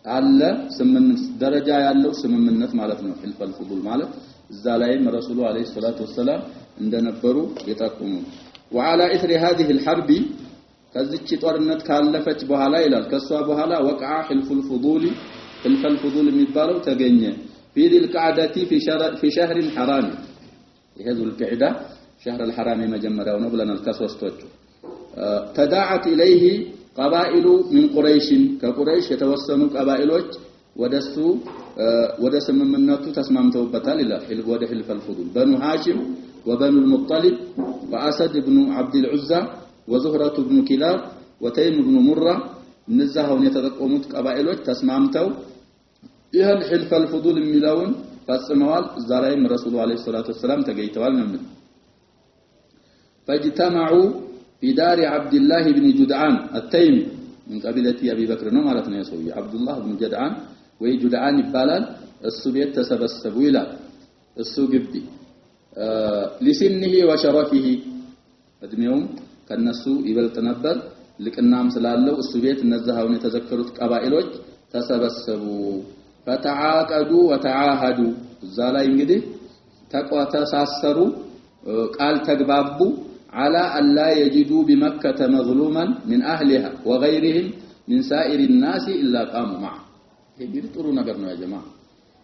አለ 8 ደረጃ ያለው ስምምነት ማለት ነው حلف الفضول ማለት እዛ ላይም ረሱሉ عليه الصلاه والسلام እንደነበሩ ይጠቁሙ وعلى اثر هذه الحرب ከዚች ጦርነት ካለፈች በኋላ ይላል ከሷ በኋላ وقع حلف الفضول حلف الفضول የሚባለው ተገኘ في ذي القعده في شهر حرام ይሄ ذو القعده شهر الحرام መጀመሪያው ነው ብለናል ከሶስቶቹ تداعت اليه قبائل من قريش ከቁረይሽ የተወሰኑ ቀባኢሎች ወደሱ ወደ ስምምነቱ ተስማምተውበታል ይላል ወደ حلف الفضول بنو هاشم وبنو المطلب واسد بن عبد العزى وزهرة بن كلاب وتيم بن مرة እነዛውን የተጠቆሙት ቀባኢሎች ተስማምተው ይሄን حلف الفضول የሚለውን ፈጽመዋል እዛ ላይም ረሱሉ አለይሂ ሰላቱ ወሰለም ተገኝተዋል ነው فاجتمعوا في دار عبد الله بن جدعان التيمي من قبيلة أبي بكر ነው ማለት ነው የሰውዬ عبد الله بن جدعان ወይ جدعان ይባላል እሱ ቤት ተሰበሰቡ ይላል እሱ ግቢ لسنه وشرفه እድሜውም ከነሱ ይበልጥ ነበር ልቅናም ስላለው እሱ ቤት እነዛውን የተዘከሩት ቀባኢሎች ተሰበሰቡ فتعاقدوا وتعاهدوا እዛ ላይ እንግዲህ ተቋተሳሰሩ ቃል ተግባቡ على ان لا يجدوا بمكة مظلوما من اهلها وغيرهم من سائر الناس الا قاموا معه ይሄ ጥሩ ነገር ነው ያ ጀማዓ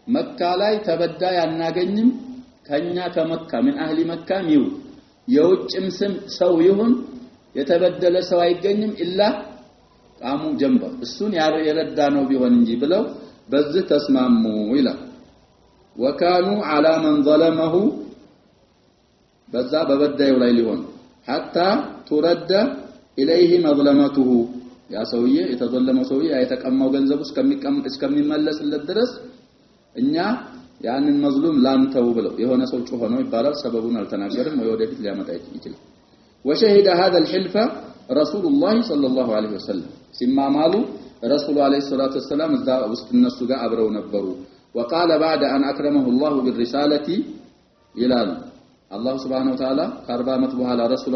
መካ ላይ ተበዳይ አናገኝም ከኛ ከመካ من اهل مكة ሚው የውጭም ስም ሰው ይሁን የተበደለ ሰው አይገኝም ኢላ ቃሙ ጀንባ እሱን ያረዳ ነው ቢሆን እንጂ ብለው በዚህ ተስማሙ ይላል وكانوا على من ظلمه በዛ በበዳዩ ላይ ሊሆን حتى ترد اليه مظلمته ያ ሰውዬ የተዘለመው ሰውዬ የተቀማው ገንዘብ እስከሚመለስለት ድረስ እኛ ያንን መዝሉም ላንተው ብለው የሆነ ሰው ጮሆ ነው ይባላል ሰበቡን አልተናገርም ወይ ወደፊት ሊያመጣ ይችላል وشهد هذا الحلف رسول الله صلى الله عليه وسلم ሲማማሉ ረሱሉ አለይሂ ሰላቱ ወሰለም እዛ ውስጥ እነሱ ጋር አብረው ነበሩ وقال بعد ان اكرمه الله بالرساله ይላል አላህ Subhanahu Wa Ta'ala ከ40 ዓመት በኋላ ረሱል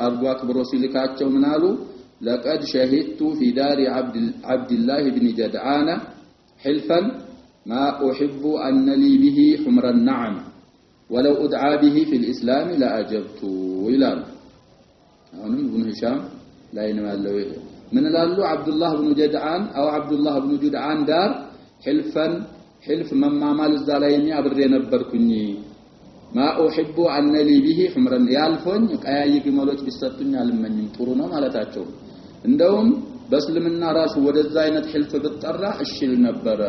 አርጓ ክብሮ ሲልካቸው ምን አሉ لقد شهدت في دار عبد الله بن جدعان حلفا ما احب ان لي به حمر النعم ولو ادعى به في الاسلام لا اجبت ይላል አሁንም ኢብኑ ሂሻም ላይ ነው ያለው ምን ይላሉ አብዱላህ ኢብኑ ጀድዓን አው አብዱላህ ኢብኑ ጀድዓን ዳር حلف መማማል እዛ ላይ እኔ አብሬ ነበርኩኝ ما احب ان لي به حمر ያልፎኝ ቀያይ ግመሎች ቢሰጡኝ አልመኝም ጥሩ ነው ማለታቸው እንደውም በእስልምና ራሱ ወደዛ አይነት حلف ብትጠራ እሽል ነበር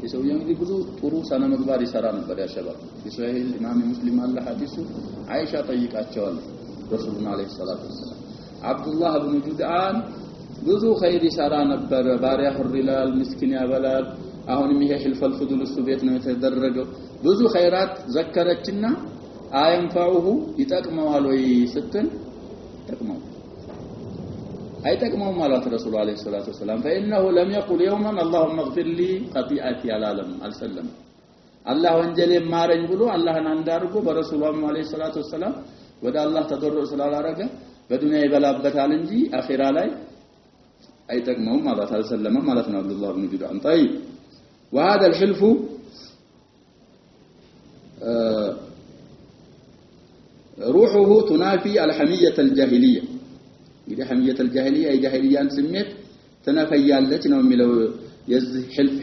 የሰውየው እንግዲህ ብዙ ጥሩ ሰነ ምግባር ይሰራ ነበር ያ ሸባብ የሶሂህ ኢማም ሙስሊም አለ ሐዲሱ አይሻ ጠይቃቸዋል ረሱሉላህ አለይሂ ሰላቱ ወሰለም አብዱላህ ኢብኑ ጁድዓን ብዙ ኸይር ይሰራ ነበር ባሪያ ሁሪላል ምስኪን ያበላል አሁንም ይሄ حلف الفضول እሱ ቤት ነው የተደረገው ብዙ ኸይራት ዘከረችና አየንፋውሁ ይጠቅመዋል ወይ ስትል ተቅመው አይጠቅመው ማለት ረሱሉ አለይሂ ሰላቱ ወሰለም فانه لم يقل يوما اللهم اغفر لي خطيئتي አላለም አልሰለም አላህ ወንጀሌ ማረኝ ብሎ አላህን አንዳርጎ በረሱሉ አለይሂ ሰላቱ ወሰለም ወደ አላህ ተደረው ስላላረገ በዱንያ ይበላበታል እንጂ አኺራ ላይ አይጠቅመው ማለት አልሰለም ማለት ነው አብዱላህ ኢብኑ ጁድዓን طيب وهذا الحلف روحه تنافي الحمية الجاهلية إذا حمية الجاهلية أي جاهلية سميت تنافيالك ነው የሚለው የዚህ حلف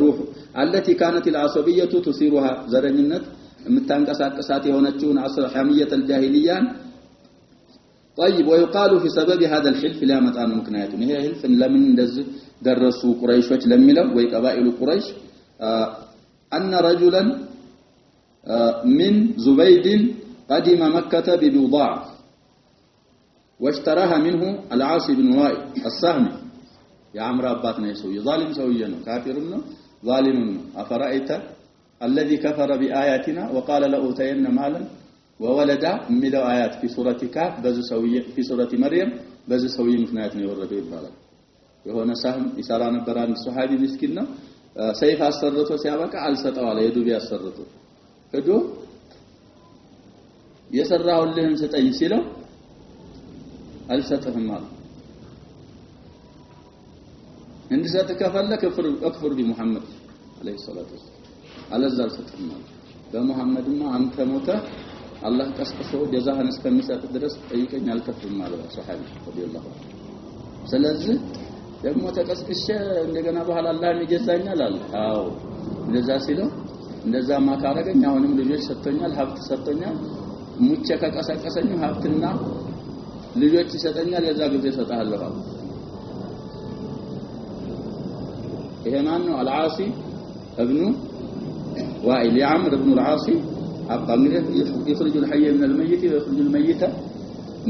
روح التي كانت العصبية تثيرها ዘረኝነት የምታንቀሳቀሳት የሆነችውን حمية الجاهلية طيب ويقال في سبب هذا الحلف لا متان ምክንያቱም ይሄ حلف ለምን እንደዚህ ደረሱ ቁረይሾች ለሚለው ወይ ቀባኢሉ ቁረይሽ أن رجلا من زبيد قدم مكة ببضاعة واشتراها منه العاص بن وائل السهمي يا عمرو أباتنا يسوي ظالم سوينا كافرنا ظالمنا أفرأيت الذي كفر بآياتنا وقال لأوتين مالا وولدا من آيات في سورة كهف بز سوية في سورة مريم بز سوية مفناتنا يوردوا يبالا يهون سهم إسارة نبران الصحابي مسكنا سيف أسرته سيابك على سطو على يدو بي أسرته كدو يسرعه اللهم ستأي سيلو ألستهم مال عند ذاتك فلك أكفر بمحمد عليه الصلاة والسلام على الزال ستهم مال بمحمد ما أنت موتا الله قسقسو جزاها نسكميسات درس أيكن يالكفر مال صحابي رضي الله عنه ስለዚህ ደግሞ ተቀስቅሼ እንደገና በኋላ አላህ ይጀዛኛል አለ አዎ እንደዛ ሲለው እንደዛማ ካረገኝ አሁንም ልጆች ሰጥቶኛል ሀብት ሰጥቶኛል ሙቼ ከቀሰቀሰኝ ሀብትና ልጆች ይሰጠኛል የዛ ጊዜ ሰጣለሁ አለ ይሄ ማን ነው አልዓሲ ابن وائل عمرو ابن العاصي أبغى يخرج الحي من الميت ويخرج الميت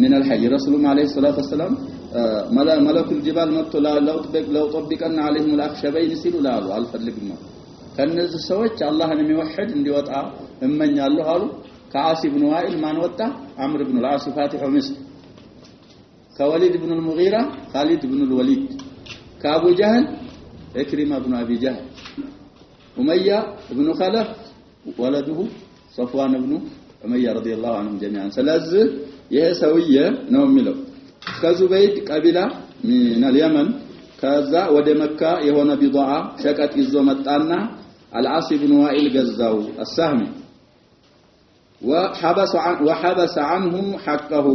من الحي رسول الله عليه الصلاة والسلام ملك الجبال متو لو طبقنا عليهم الأخشبين سيلوا لا قالوا አልፈልግም ከነዚህ ሰዎች አላህን የሚወህድ እንዲወጣ እመኛለሁ አሉ ከዓሲ ኢብኑ ዋኢል ማን ወጣ አምር ኢብኑ አልዓስ ፋቲሁ ምስር ከወሊድ ኢብኑ አልሙጊራ ኻሊድ ኢብኑ አልወሊድ ከአቡ ጀህል ኢክሪማ ኢብኑ አቢ ጀህል ኡመያ ኢብኑ ኸለፍ ወለዱሁ ሶፍዋን ኢብኑ ኡመያ ረዲየላሁ ዐንሁም ጀሚዓን ስለዚህ ይሄ ሰውዬ ነው የሚለው ከዙበይድ ቀቢላ من اليمن ከዛ ወደ መካ የሆነ ቢضዓ ሸቀጥ ይዞ መጣና العاص بن وائل ገዛው السهمي وحبس عنه حقه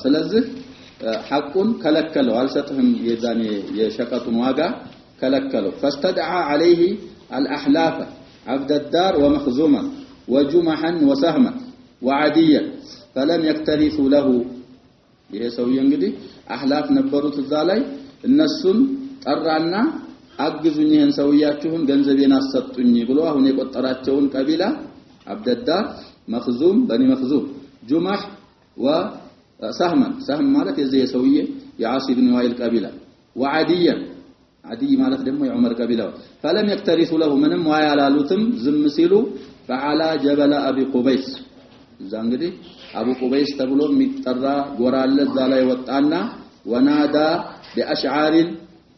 ስለዚህ حقን ከለከለው አልሰጥህም የዛኔ የሸቀጡን ዋጋ ከለከለው فاستدعى عليه الأحلاف عبد الدار ومخزوما وجمحا وسهما وعديا فلم يكترثوا له ይሄ ሰውዬ እንግዲህ አህላፍ ነበሩት እዛ ላይ እነሱን ጠራና አግዙኝ ይሄን ሰውያችሁን ገንዘቤን አሰጡኝ ብሎ አሁን የቆጠራቸውን ቀቢላ አብደዳር መخزوም በኒ መخزوም ጁማህ ወሰህማን ሰህም ማለት የዚህ ሰውዬ የዓሲ ኢብኑ ዋኢል ቀቢላ ወዓዲያ ዓዲ ማለት ደግሞ የዑመር ቀቢላ فلم يكترثوا له ምንም ዋያላሉትም ዝም ሲሉ فعلى جبل ابي قبيس እዛ እንግዲህ አቡ ቁበይስ ተብሎ የሚጠራ ጎራለ እዛ ላይ ወጣና ወናዳ በአሽዓር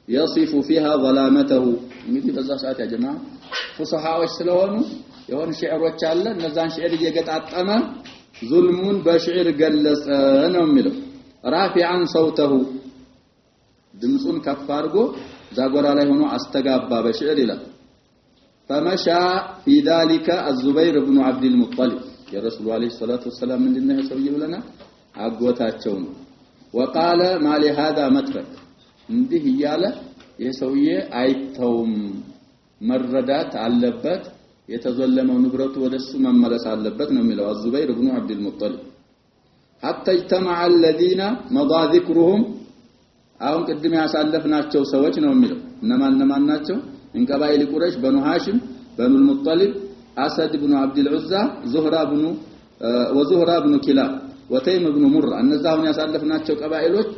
يصف فيها ظلامته እንግዲህ በዛ ሰዓት ያ ጀማ ፉሰሃዎች ስለሆኑ የሆነ ሽዕሮች አለ እነዛን ሽዕር እየገጣጠመ ዙልሙን በሽዕር ገለጸ ነው የሚለው ራፊዓን ሰውተሁ ድምጹን ከፍ አድርጎ ዛጎራ ላይ ሆኖ አስተጋባ በሽዕር ይላል فمشى في ذلك الزبير بن عبد المطلب የረሱል አለይሂ ሰላቱ ወሰለም ምንድነው ሰውዬ ብለና አጎታቸው ነው وقال ما لهذا مترك እንዲህ ይያለ የሰውዬ አይተውም መረዳት አለበት የተዘለመው ንብረቱ ወደሱ መመለስ አለበት ነው የሚለው الزبير بن عبد المطلب حتى اجتمع الذين مضى ذكرهم አሁን ቅድም ያሳለፍናቸው ሰዎች ነው የሚለው እነማን ናቸው እንቀባይል ቁረይሽ በኑ ሃሽም በኑ المطلب أسد بن عبد العزى وزهرة بن كلاب وتيم بن مرة እነዛውን ያሳለፍናቸው ቀባኢሎች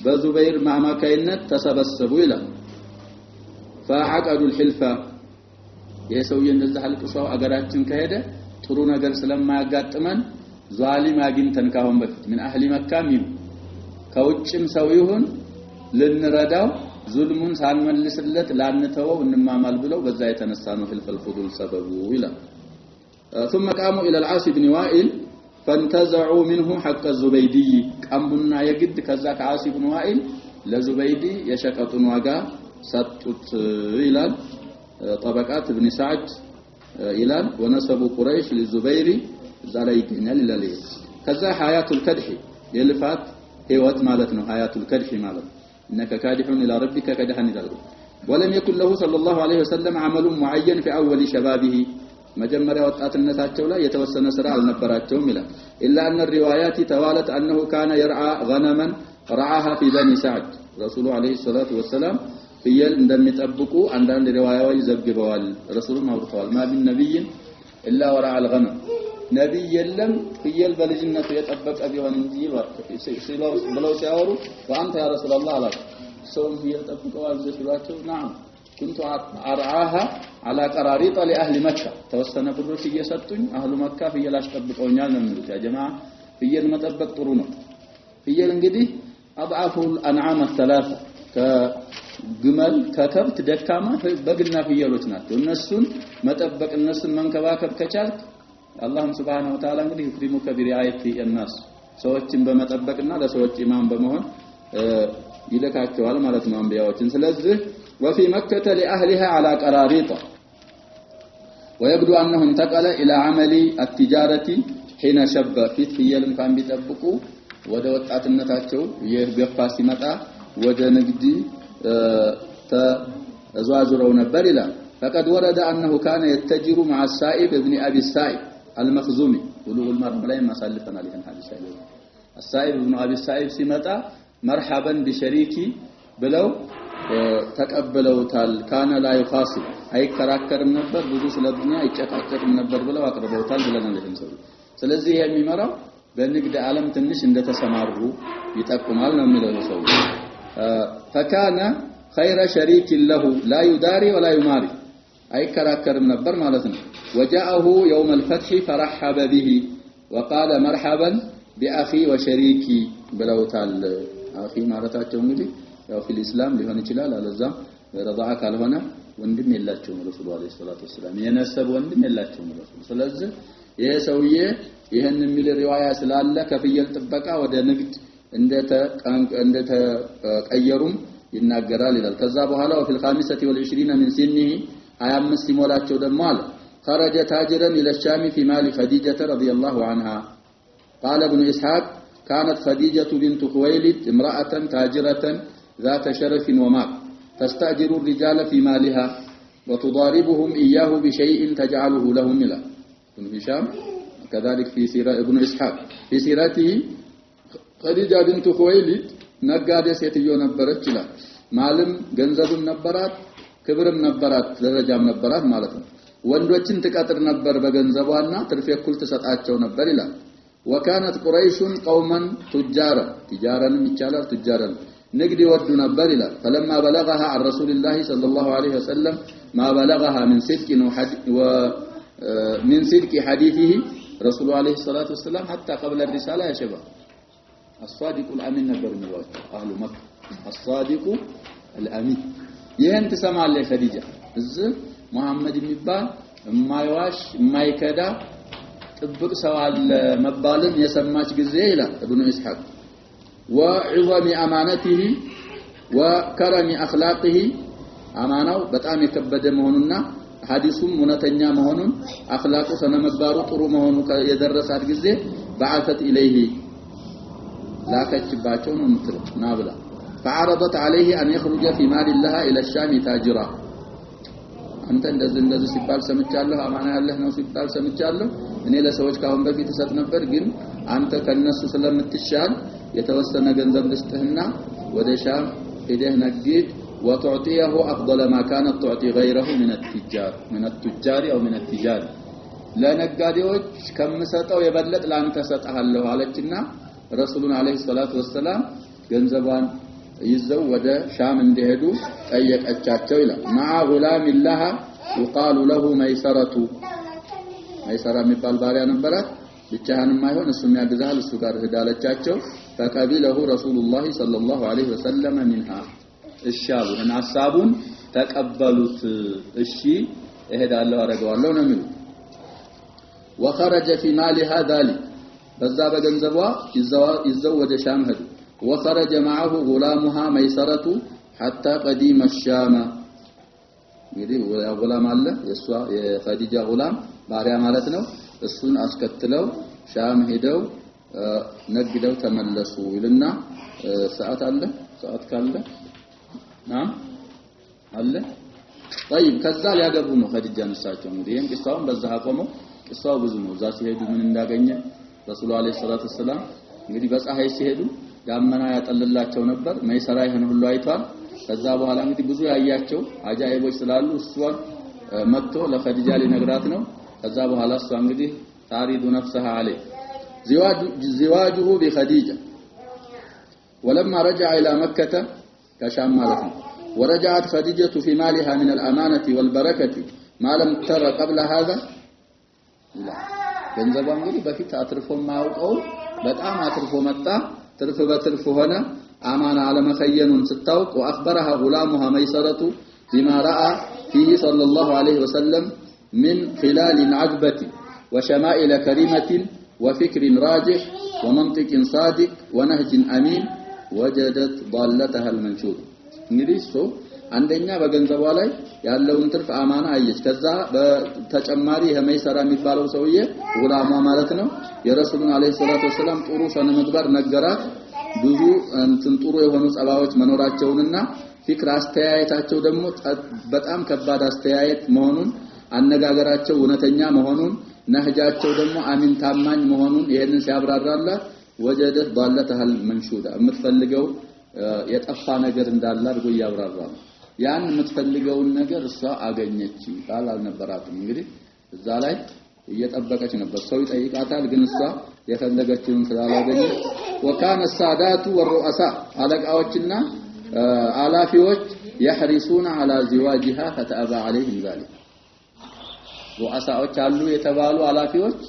በዙበይር ማማካይነት ተሰበሰቡ ይላል فعقدوا الحلفة የሰውዬ እንደዛ አልቅሰው አገራችን ከሄደ ጥሩ ነገር ስለማያጋጥመን ዛሊም አግኝተን ካሁን በፊት من اهل مكه ከውጭም ሰው ይሁን ልንረዳው ዙልሙን ሳንመልስለት ላንተወው እንማማል ብለው በዛ የተነሳ ነው ህልፈል ፉዱል ሰበቡ ይላል ثم قاموا الى العاص بن وائل فانتزعوا منه حق الزبيدي قامنا يجد ከዛ ከዓሲ بن وائل ለዙበይዲ የሸቀጡን ዋጋ ሰጡት ይላል طبقات ابن سعد ይላል ونسب قريش للزبير ዛላ ይገኛል ይላል ከዛ ሐያቱል ከድሂ የልፋት ህይወት ማለት ነው ሐያቱል ከድሂ ማለት انك كادح الى ربك كدحا الى ربك ولم يكن له صلى الله عليه وسلم عمل معين في اول شبابه መጀመሪያ ወጣትነታቸው ላይ የተወሰነ ስራ አልነበራቸውም ይላል الا ان الروايات توالت انه كان يرعى غنما رعاها في بني سعد رسول الله عليه الصلاه والسلام ፍየል እንደሚጠብቁ አንዳንድ ሪዋያዎች ዘግበዋል ረሱሉም አውርተዋል ማቢን ነብይን ኢላ ወራ'a الغنم ነብይ የለም ፍየል በልጅነቱ የጠበቀ ቢሆን እንጂ ብለው ሲያወሩ ወአንተ ያ ረሱላህ አላህ ሰው ፍየል ጠብቀዋል ሲሏቸው نعم كنت ارعاها على قراريط لاهل مكه ተወሰነ ብሮች እየሰጡኝ አህሉ መካ ፍየል አስጠብቀውኛል ነው የሚሉት ያ ጀማዓ ፍየል መጠበቅ ጥሩ ነው ፍየል እንግዲህ اضعف الانعام الثلاثه ከግመል ከከብት ደካማ በግና ፍየሎች ናቸው እነሱን መጠበቅ እነሱን መንከባከብ ከቻልክ አላህም Subhanahu Wa Ta'ala እንግዲህ ይክሪሙከ ቢሪአየቲ الناس ሰዎችን በመጠበቅና ለሰዎች ኢማም በመሆን ይለካቸዋል ማለት ነው አንቢያዎችን ስለዚህ وفي مكة لأهلها على قراريط ويبدو أنه انتقل إلى عمل التجارة حين شب في ፍየልም ካን ቢጠብቁ ወደ ወጣትነታቸው የገፋ ሲመጣ ወደ ንግድ ተዟዙረው ነበር ይላል فقد ورد أنه كان يتجر مع السائب ابن أبي السائب المخزومي بلوغ المرام ላይ ማሳልፈናል ይሄን ሐዲስ አይደል السائب ابن أبي السائب ሲመጣ مرحبا بشريكي ብለው ተቀበለውታል ካነ ላይ ፋሲል አይከራከርም ነበር ብዙ ስለዱንያ አይጨቃጨቅም ነበር ብለው አቅርበውታል ብለናል ይሄን ሰው ስለዚህ የሚመራው በንግድ ዓለም ትንሽ እንደተሰማሩ ይጠቁማል ነው የሚለው ሰው فكان خير شريك له لا يداري ولا يماري አይከራከርም ነበር ማለት ነው وجاءه يوم الفتح فرحب به وقال مرحبا باخي وشريكي ብለውታል اخي ማለታቸው እንግዲህ ያው في الاسلام ሊሆን ይችላል አለዛም ረዳዓ ካልሆነ ወንድም የላቸውም ረሱሉ አለይሂ ሰላቱ ወሰለም የነሰብ ወንድም የላቸውም ረሱሉ ስለዚህ ይሄ ሰውዬ ይሄን የሚል ሪዋያ ስላለ ከፍየል ጥበቃ ወደ ንግድ እንደተቀየሩም ይናገራል ይላል ከዛ በኋላ وفي الخامسة والعشرين من سنه 25 ሲሞላቸው ደግሞ አለ خرج تاجرا الى الشام في مال خديجة رضي الله عنها قال ابن اسحاق كانت خديجة بنت خويلد امرأة تاجرة ذات شرف ومال تستأجر الرجال في مالها وتضاربهم إياه بشيء تجعله لهم ملا ابن هشام كذلك في سيرة ابن إسحاق في سيرته خديجة بنت خويلد نقادة سيتيو نبرت لا معلم ገንዘብ ነበራት ክብርም ነበራት ደረጃም ነበራት ማለት ነው ወንዶችን ተቃጥር ነበር በገንዘቧና ትርፍ እኩል ተሰጣቸው ነበር ይላል وكانت قريش قوما تجارا تجارا ይቻላል تجارا ንግድ ይወዱ ነበር ይላል فلما بلغها عن رسول الله صلى الله عليه وسلم ما بلغها من صدق حديثه رسول عليه الصلاة والسلام حتى قبل الرسالة يا شباب الصادق الأمين نبر ملوات أهل مكة الصادق الأمين ይሄን ትሰማለህ ኸዲጃ እዚህ መሐመድ የሚባል የማይዋሽ የማይከዳ ጥብቅ ሰው አለ መባልን የሰማች ጊዜ ይላል ابن اسحاق وعظم امانته وكرم اخلاقه አማናው በጣም የከበደ መሆኑና ሐዲሱም እውነተኛ መሆኑን አخلاقው ሰነመግባሩ ጥሩ መሆኑ የደረሳት ጊዜ بعثت اليه ላከችባቸው ነው የምትለው ናብላ فعرضت عليه ان يخرج في مال الله الى الشام تاجرا አንተ እንደዚህ ሲባል ሰምቻለሁ አማና ያለህ ነው ሲባል ሰምቻለሁ እኔ ለሰዎች ካሁን በፊት ሰጥ ነበር ግን አንተ ከነሱ ስለምትሻል የተወሰነ ገንዘብ ልስጥህና ወደ ሻም ሄደህ ነግድ وتعطيه افضل ما كانت تعطي غيره من التجار او من التجار ለነጋዴዎች ከምሰጠው የበለጥ ላንተ ሰጣለሁ አለችና ረሱሉን አለይሂ ሰላቱ ወሰለም ገንዘቧን ይዘው ወደ ሻም እንደሄዱ ጠየቀቻቸው ይላል مع غلام الله يقال له ميسرة ميسرة የሚባል ባሪያ ነበራት ብቻህንም አይሆን እሱም ያግዛል እሱ ጋር ሄዳለቻቸው فقبله رسول الله صلى الله عليه وسلم منها እሻሉ እና ሐሳቡን ተቀበሉት እሺ እሄዳለሁ አረጋዋለሁ ነው የሚሉት وخرج في مالها ذلك በዛ በገንዘቧ ይዘው ወደ ሻም ሄዱ وخرج معه غلامها ميسرة حتى قديم الشام እንግዲህ غلام አለ የሷ የኸዲጃ غلام ባሪያ ማለት ነው እሱን አስከትለው ሻም ሄደው ነግደው ተመለሱ ይልና ሰዓት አለ ሰዓት ካለ አለ طيب ከዛ ሊያገቡ ነው ኸዲጃ ነሳቸው እንግዲህ ይሄን ቂሳውን በዛ አቆመው ቂሳው ብዙ ነው እዛ ሲሄዱ ምን እንዳገኘ ረሱል አለይሂ ሰላቱ ሰላም እንግዲህ በፀሐይ ሲሄዱ ዳመና ያጠልላቸው ነበር መይሰራ ይሄን ሁሉ አይቷል ከዛ በኋላ እንግዲህ ብዙ ያያቸው አጃኢቦች ስላሉ እሷን መጥቶ ለኸዲጃ ሊነግራት ነው። ከዛ በኋላ እሷ እንግዲህ ታሪዱ ነፍسها عليه زواجه بخديجة ولما رجع إلى مكة كشام مالته ورجعت خديجة في مالها من الأمانة والبركة ما لم ترى قبل هذا لا ገንዘቧ እንግዲህ በፊት አትርፎ ማውቀው በጣም አትርፎ መጣ ትርፍ በትርፍ ሆነ አማና አለመከየኑን ስታውቅ وأخبرها غلامها ميسرة بما رأى فيه صلى الله عليه وسلم من خلال عذبة وشمائل كريمة وفكر راجح ومنطق صادق ونهج أمين وجدت ضالتها المنشود እንግዲህ አንደኛ በገንዘቧ ላይ ያለውን ትርፍ አማና አየች ከዛ በተጨማሪ የመይሰራ የሚባለው ሰውዬ ጉላማ ማለት ነው የረሱሉን አለይሂ ሰላቱ ወሰለም ጥሩ ሰነ ምግባር ነገራት ብዙ ጥሩ የሆኑ ጸባዎች መኖራቸውንና ፍቅር አስተያየታቸው ደግሞ በጣም ከባድ አስተያየት መሆኑን አነጋገራቸው እውነተኛ መሆኑን ነህጃቸው ደግሞ አሚን ታማኝ መሆኑን ይሄንን ሲያብራራላት ወጀደት ضالتها المنشوده የምትፈልገው የጠፋ ነገር እንዳለ አድርጎ ያብራራል ያን የምትፈልገውን ነገር እሷ አገኘች ቃል አልነበራትም እንግዲህ እዛ ላይ እየጠበቀች ነበር ሰው ይጠይቃታል ግን እሷ የፈለገችውን ስላላገኘች وكان السادات والرؤساء አለቃዎችና አላፊዎች يحرصون على زواجها فتأبى عليهم ذلك رؤساءዎች አሉ የተባሉ አላፊዎች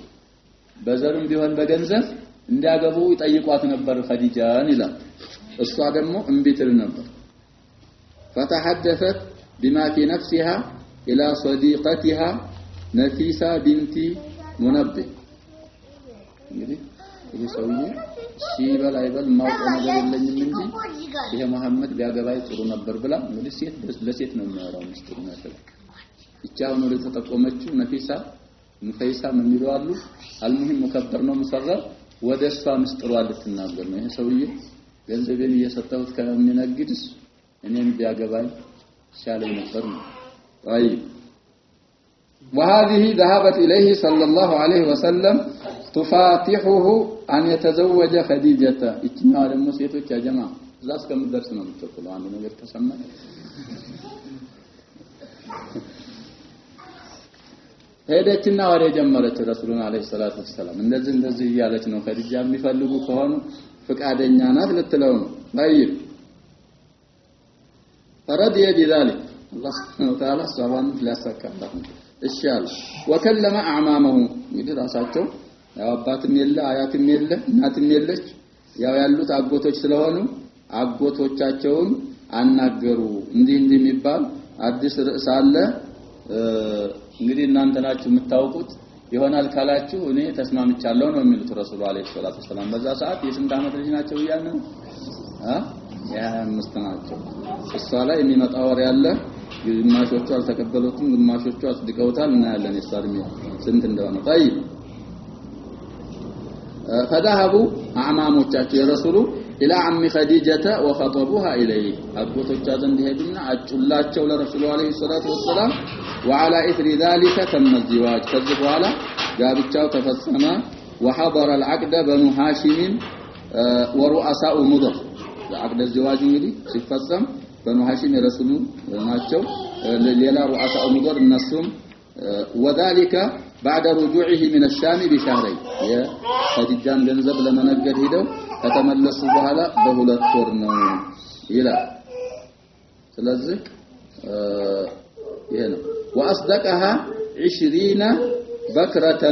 በዘርም ቢሆን በገንዘብ እንዲያገቡ ይጠይቋት ነበር ኸዲጃን ይላል እሷ ደግሞ እንቢትል ነበር فتحدثت بما في نفسها إلى صديقتها نفيسة بنت منبه እንግዲህ ይሄ ሰውዬ ሲበል አይበል ማውቀው ነገር የለኝም እንጂ ይሄ መሐመድ ቢያገባይ ጥሩ ነበር ብላ እንግዲህ ሴት ለሴት ነው የሚያወራው ምስጥሩ ነገር ይቻው ነው ለተጠቆመችው ነፊሳ ንፈይሳ ምን ይሏሉ አልሙሂም ሙከበር ነው ሙሰረር ወደሷ ምስጥሩ አልተናገር ነው ይሄ ሰውዬ ገንዘቤን እየሰጠሁት ከሚነግድስ እኔም ቢያገባኝ ሻለኝ ነበር ነው طيب وهذه ذهبت إليه صلى الله عليه وسلم تفاتحه أن يتزوج خديجة اتنا ደግሞ ሴቶች ያ ጀማ እዛ እስከምደርስ ነው የምትጠቁለው አንድ ነገር ተሰማ ሄደችና ወሬ ጀመረች ረሱሉን አለይሂ ሰላቱ ወሰለም እንደዚህ እያለች ነው ኸዲጃ የሚፈልጉ ከሆኑ ፍቃደኛ ናት ልትለው ነው طيب فرضي بذلك الله سبحانه وتعالى ሰባን ሊያሳካላት እሻል وكلم اعمامه እንግዲህ ራሳቸው ያው አባትም የለ አያትም የለ እናትም የለች ያው ያሉት አጎቶች ስለሆኑ አጎቶቻቸውን አናገሩ እንዲህ የሚባል አዲስ ርዕስ አለ እንግዲህ እናንተ ናችሁ የምታውቁት ይሆናል ካላችሁ እኔ ተስማምቻለሁ ነው የሚሉት ረሱሉ አለይሂ ሰላቱ ወሰለም በዛ ሰዓት የስንት ዓመት ልጅ ናቸው ይያነው ያ መስናቸው እሷ ላይ የሚመጣ ወሬ ያለ ግማሾቹ አልተቀበሉትም ግማሾቹ አጽድቀውታል እና ያለን ይሳርሚ ስንት እንደሆነ طيب فذهبوا اعمامዎቻቸው የረሱሉ الى عم خديجه وخطبوها اليه አጎቶቻቸው ዘንድ ሄዱና አጩላቸው ለረሱሉ አለይሂ ሰላቱ ወሰለም وعلى اثر ذلك تم الزواج ከዚህ በኋላ ጋብቻው ተፈጸመ وحضر العقد بنو هاشم ورؤساء مضر العقد الزواج እንግዲህ ሲፈጸም بنو هاشم የረሱሉ ናቸው ሌላ رؤساء مضر እነሱም وذلك بعد رجوعه من الشام بشهرين يا خديجان ገንዘብ ለመነገድ ሄደው ከተመለሱ በኋላ በሁለት ወር ነው ይላል ስለዚህ ይሄ ነው واصدقها 20 بكرة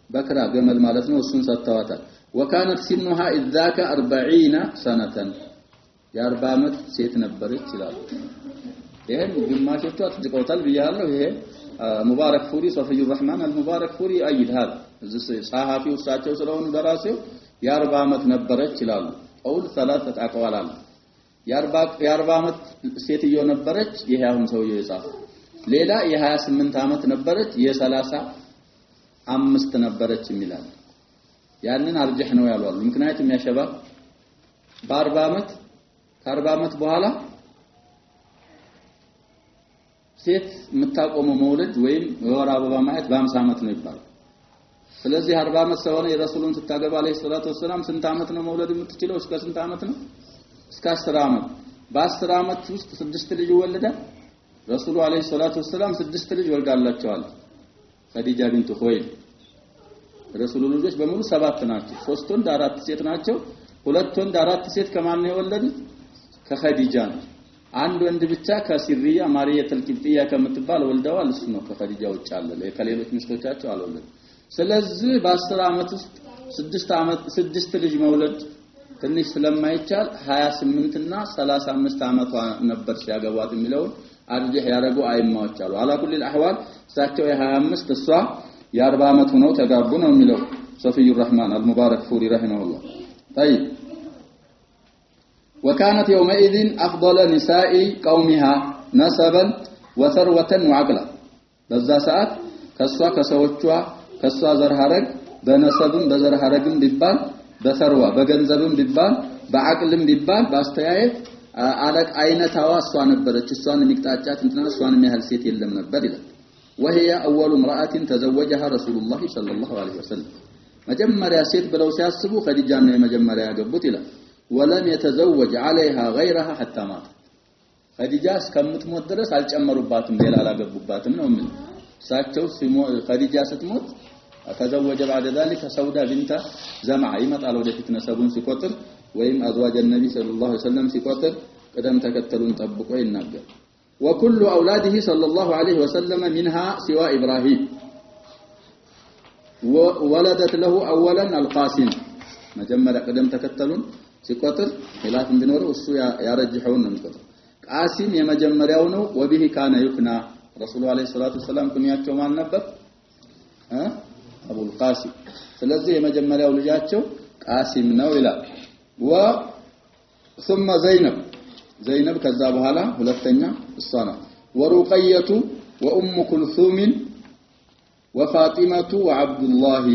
بكرة جمل ማለት ነው እሱን ሰጥተዋታል وكانت سنها اذ ذاك 40 سنة የ40 አመት ሴት ነበረች ይላል ይሄን ግማሾቹ አጥድቀውታል ብያለሁ ይሄ ሙባረክ ፉሪ ሶፊዩ الرحمن المبارك ፉሪ አይድ هذا ጸሐፊው እሳቸው ስለሆኑ ደራሲው የ40 አመት ነበረች ይላሉ ቀውል ثلاثه اقوال አለ የ40 አመት ሴትዮ ነበረች ይሄ አሁን ሰውየው የጻፈው ሌላ የ28 አመት ነበረች የ35 ነበረች ይላል ያንን አርጅህ ነው ያሏል ምክንያቱም ያሸባ በ40 አመት ከ40 አመት በኋላ ሴት የምታቆመው መውለድ ወይም ወራ አበባ ማየት በ50 አመት ነው ይባላል ስለዚህ 40 አመት ሰው ነው የረሱሉን ስታገባ አለይሂ ሰላቱ ወሰለም ስንት አመት ነው መውለድ የምትችለው እስከ ስንት አመት ነው እስከ 10 ዓመት በ10 ዓመት ውስጥ 6 ልጅ ወለደ ረሱሉ አለይሂ ሰላቱ ወሰለም 6 ልጅ ወልዳላቸዋል ኸዲጃ ቢንቱ ኹወይሊድ ረሱሉ ልጆች በሙሉ 7 ናቸው 3 ወንድ 4 ሴት ናቸው 2 ወንድ 4 ሴት ከማን ነው የወለዱት ከኸዲጃ ነው አንድ ወንድ ብቻ ከሲሪያ ማርያተል ቂብጥያ ከምትባል ወልደዋል እሱ ነው ከኸዲጃ ውጭ አለ ከሌሎች ሚስቶቻቸው አልወለደም ስለዚህ በ10 ዓመት ውስጥ 6 ልጅ መውለድ ትንሽ ስለማይቻል 28 እና 35 ዓመቷ ነበር ሲያገቧት የሚለው አርጅህ ያረጉ አይማዎች አሉ አላኩል الأحوال እሳቸው የ25 እሷ የ40 ዓመት ሆነው ተጋቡ ነው የሚለው ሶፊዩ الرحمن المبارك فوري رحمه الله طيب وكانت يومئذ أفضل نساء قومها نسبا وثروة وعقلا በዛ ሰዓት ከሷ ከሰዎቿ ከሷ ዘር ሐረግ በነሰብም በዘር ሐረግም ቢባል በሰርዋ በገንዘብም ቢባል በአቅልም ቢባል ባስተያየት አለቅ አይነታዋ እሷ ነበረች እሷን የሚቅጣጫት እንትና እሷን የሚያህል ሴት የለም ነበር ይላል وهي اول امراه تزوجها رسول الله صلى الله عليه وسلم መጀመሪያ ሴት ብለው ሲያስቡ ኸዲጃን ነው የመጀመሪያ ያገቡት ይላል ولم يتزوج عليها غيرها حتى مات ኸዲጃ እስከምትሞት ድረስ አልጨመሩባትም ሌላ አላገቡባትም ነው ምን ሳቸው ኸዲጃ ስትሞት ተዘወጀ بعد ذلك سودا بنت زمعة ይመጣል ወደፊት ነሰቡን ሲቆጥር ወይም አዝዋጅ النبي صلى الله عليه وسلم ሲቆጥር ቀደም ተከተሉን ጠብቆ ይናገር وكل اولاده صلى الله عليه وسلم منها سوى ابراهيم ولدت له اولا القاسم መጀመሪያ ቀደም ተከተሉን ሲቆጥር ኺላፍ ቢኖረው እሱ ያረጅሐውን ነው የሚቆጥር ቃሲም የመጀመሪያው ነው ወቢሂ ካነ ይክና ረሱሉ አለይሂ ሰላቱ ወሰለም ኩንያቸው ማን ነበር አቡል ቃሲም ስለዚህ የመጀመሪያው ልጃቸው ቃሲም ነው ይላል ثم زينب ከዛ በኋላ ሁለተኛ እሷ ናት ወሩቀየቱ ወኡሙ ኩልሱም ወፋጢማቱ ወአብዱላህ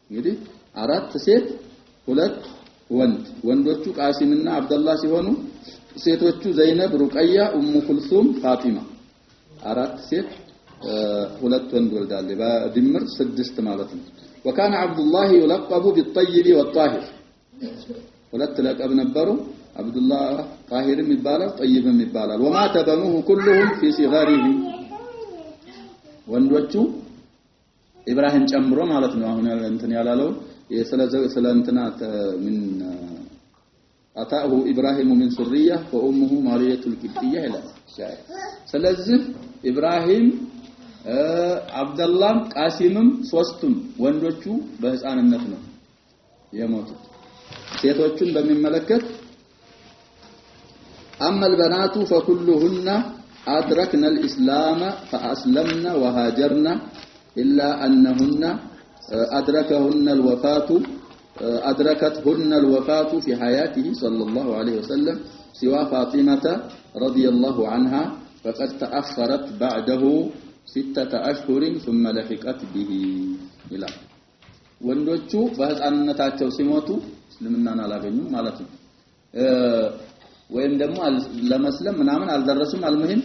እንግዲህ አራት ሴት ሁለት ወንዶቹ ቃሲምና አብዱላህ ሲሆኑ ሴቶቹ ዘይነብ ሩቀያ ኡሙ ኩልሱም ፋጢማ አራት ሴት ሁለት ወንድ ወልዳለ በድምር 6 ማለት ነው وكان عبد الله يلقب بالطيب والطاهر ሁለት ለቀብ ነበሩ አብዱላህ ጣሂርም ይባላል ጠይብም ይባላል ومات بنوه كلهم في صغارهم ወንዶቹ ኢብራሂም ጨምሮ ማለት ነው አሁን እንትን ያላለው ስለ እንትና ምን አታሁ ኢብራሂም من ذريه وامه ماريه القبطيه ይላል ስለዚህ ኢብራሂም አብዱላህ ቃሲምም ሶስቱም ወንዶቹ በህፃንነት ነው የሞቱት ሴቶቹን በሚመለከት اما البنات فكلهن ادركن الاسلام فاسلمن وهاجرن الا انهن ادركتهن الوفاه في حياته صلى الله عليه وسلم سوى فاطمه رضي الله عنها فقد تاخرت بعده 6 أشهر ثم لحقت به الى ወንዶቹ በህፃንነታቸው ሲሞቱ እስልምናን አላገኙም ማለት ነው ወይም ደግሞ ለመስለም ምናምን አልደረሱም አልሙሂም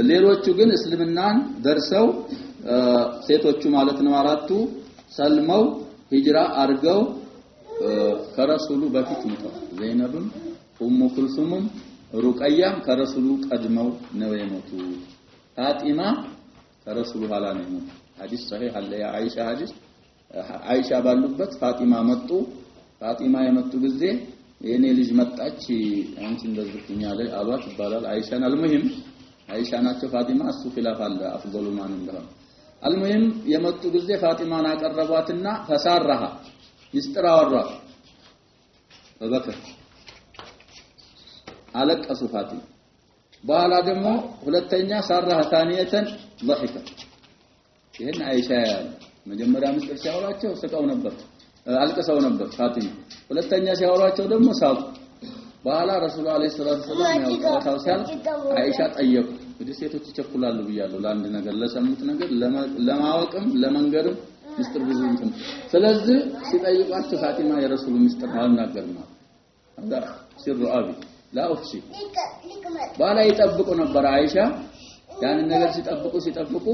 ሌሎቹ ግን እስልምናን ደርሰው ሴቶቹ ማለት ነው አራቱ ሰልመው ሂጅራ አርገው ከረሱሉ በፊት ሞተዋል ዘይነብም ኡሙ ኩልሱምም ሩቀያም ከረሱሉ ቀድመው ነው የሞቱ ፋጢማ ከረሱሉ ኋላ ነው የሞቱ ሐዲስ صحيح አለ የአይሻ ሐዲስ አይሻ ባሉበት ፋጢማ መጡ ፋጢማ የመጡ ጊዜ የኔ ልጅ መጣች አንቺ እንደዝኩኛ ላይ አሏት ይባላል አይሻን አልሙሂም አይሻ ናቸው ፋጢማ እሱ ኺላፍ አለ አፍضل ማን እንደሆነ አልሙሂም የመጡ ጊዜ ፋጢማን አቀረቧትና ፈሳራሃ ሚስጥር አወሯት በበከር አለቀሱ ፋጢማ በኋላ ደግሞ ሁለተኛ ሳራሃ ታኒየተን ضحكه ይሄን አይሻ ያለ መጀመሪያ ምስጢር ሲያወራቸው ስቀው ነበር አልቀሰው ነበር ፋጢማ ሁለተኛ ሲያወራቸው ደግሞ ሳቁ በኋላ ረሱል አለይሂ ሰላቱ ወሰለም ያውቃው ሲያል አይሻ ጠየቁ እንግዲህ ሴቶች ይቸኩላሉ ብያለሁ ለአንድ ነገር ለሰሙት ነገር ለማወቅም ለመንገርም ምስጢር ብዙ እንትን ስለዚህ ሲጠይቋቸው ፋጢማ የረሱሉ ምስጢር አልናገርም አዳ ሲሩ አቢ لا افشي በኋላ ይጠብቁ ነበር አይሻ ያን ነገር ሲጠብቁ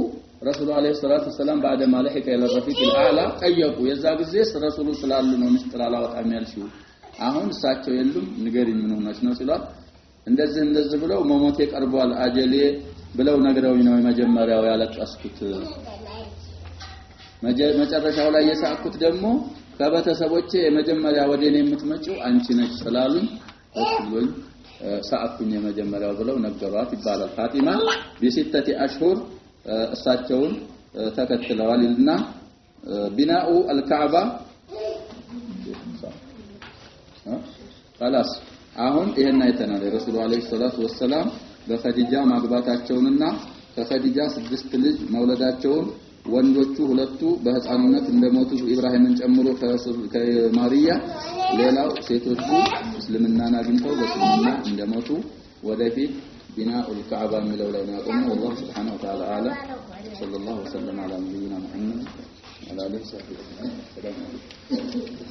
ረሱል አለይሂ ሰላቱ ወሰለም بعد ما لحق الى الرفيق الاعلى ጠየቁ የዛ ጊዜ ረሱሉ ስላሉ ነው ምስጢር አላወጣም ያልሽው አሁን እሳቸው የሉም ንገሪኝ ምን ሆነች ነው ሲሏት እንደዚህ ብለው መሞቴ ቀርቧል አጀሌ ብለው ነግረውኝ ነው የመጀመሪያው ያለቀስኩት መጨረሻው ላይ የሳቅኩት ደግሞ ከቤተሰቦቼ የመጀመሪያ ወደኔ የምትመጪው አንቺ ነሽ ስላሉኝ ወስሉኝ ሳቅኩኝ የመጀመሪያው ብለው ነገሯት ይባላል ፋጢማ በሲተቲ አሽሁር እሳቸውን ተከትለዋል ይልና ቢናኡ አልካዕባ خلاص አሁን ይሄን አይተናል ረሱል አለይሂ ሰላቱ ወሰለም በኸዲጃ ማግባታቸውንና ከኸዲጃ 6 ልጅ መውለዳቸውን ወንዶቹ ሁለቱ በህፃንነት እንደሞቱ ኢብራሂምን ጨምሮ ከማሪያ ሌላው ሴቶቹ እስልምናን አግኝተው በእስልምና እንደሞቱ ወደፊት ቢናኡል ካዕባ የሚለው ላይ ነው ያቆመው والله سبحانه وتعالى اعلم صلى الله وسلم على نبينا محمد وعلى اله وصحبه اجمعين السلام عليكم